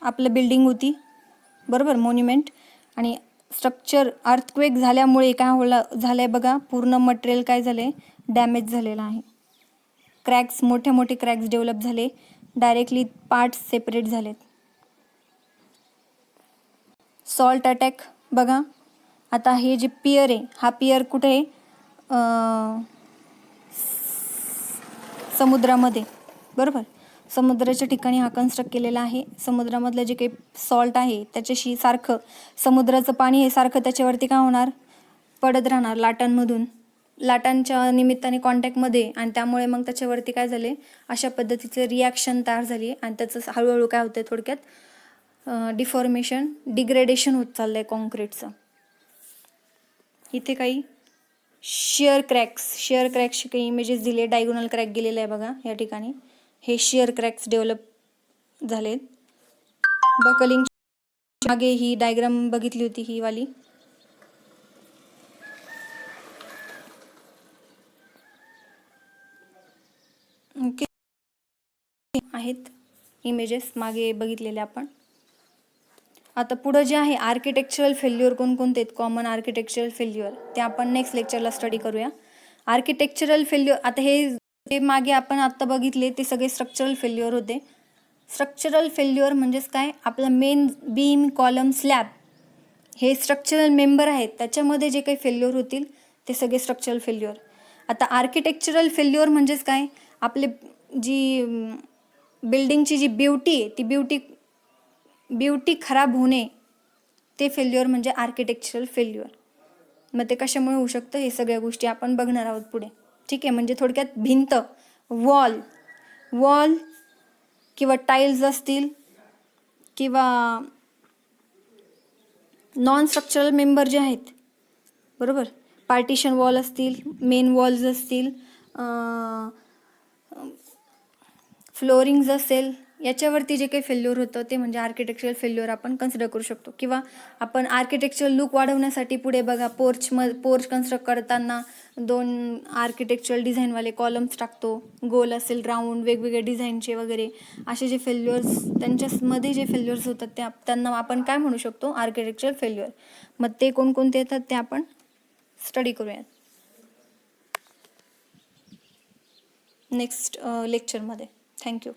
आपलं बिल्डिंग होती, बरोबर, मॉन्युमेंट, आणि स्ट्रक्चर अर्थक्वेक झाल्यामुळे काय झालं आहे बघा, पूर्ण मटेरियल काय झालं आहे, डॅमेज झालेलं आहे. क्रॅक्स, मोठे मोठे क्रॅक्स डेव्हलप झाले, डायरेक्टली पार्ट्स सेपरेट झालेत. सॉल्ट अटॅक बघा. आता हे जे पियर आहे, हा पियर कुठे आहे, समुद्रामध्ये, बरोबर. समुद्राच्या ठिकाणी हा कन्स्ट्रक्ट केलेला आहे. समुद्रामधलं जे काही सॉल्ट आहे त्याच्याशी सारखं समुद्राचं पाणी हे सारखं त्याच्यावरती काय होणार, पडत राहणार लाटांमधून, लाटांच्या निमित्ताने कॉन्टॅक्टमध्ये, आणि त्यामुळे मग त्याच्यावरती काय झाले, अशा पद्धतीचे रिॲक्शन तयार झाली आणि त्याचं हळूहळू काय होतं, थोडक्यात डिफॉर्मेशन, डिग्रेडेशन होत चाललं आहे कॉन्क्रीटचं. इथे काही शेअर क्रॅक्सचे काही इमेजेस दिले. डायगोनल क्रॅक गेलेला आहे बघा या ठिकाणी. हे शेअर क्रॅक्स डेव्हलप झालेत. बकलिंग मागे ही डायग्राम बघितली होती, ही वाली. ओके, आहेत इमेजेस मागे बघितलेले आपण. आता पुढं जे आहे आर्किटेक्चरल फेल्युअर कोणकोणते आहेत, कॉमन आर्किटेक्चरल फेल्युअर, ते आपण नेक्स्ट लेक्चरला स्टडी करूया. आर्किटेक्चरल फेल्युअर, आता हे मागे आपण आत्ता बघितले ते सगळे स्ट्रक्चरल फेल्युअर होते. स्ट्रक्चरल फेल्युअर म्हणजेच काय, आपलं मेन बीम, कॉलम, स्लॅब हे स्ट्रक्चरल मेंबर आहेत, त्याच्यामध्ये जे काही फेल्युअर होतील ते सगळे स्ट्रक्चरल फेल्युअर. आता आर्किटेक्चरल फेल्युअर म्हणजेच काय, आपले जी बिल्डिंगची जी ब्युटी आहे, ती ब्युटी खराब होणे, ते फेल्युअर म्हणजे आर्किटेक्चरल फेल्युअर. मग ते कशामुळे होऊ शकतं, हे सगळ्या गोष्टी आपण बघणार आहोत पुढे. ठीक आहे, म्हणजे थोडक्यात भिंत, वॉल किंवा टाईल्स असतील किंवा नॉन स्ट्रक्चरल मेंबर जे आहेत, बरोबर, पार्टिशन वॉल असतील, मेन वॉल्स असतील, फ्लोरिंग्ज असेल, याच्यावरती जे काही फेल्युअर होतं ते म्हणजे आर्किटेक्चरल फेल्युअर आपण कन्सिडर करू शकतो. किंवा आपण आर्किटेक्चरल लुक वाढवण्यासाठी पुढे बघा पोर्च कन्स्ट्रक्ट करताना 2 आर्किटेक्चरल डिझाईनवाले कॉलम्स टाकतो, गोल असेल, राऊंड, वेगवेगळे डिझाईनचे वगैरे, असे जे फेल्युअर्स, त्यांच्यामध्ये जे फेल्युअर्स होतात त्यांना आपण काय म्हणू शकतो, आर्किटेक्चरल फेल्युअर. मग ते कोणकोणते येतात ते आपण स्टडी करूयात नेक्स्ट लेक्चरमध्ये. थँक्यू.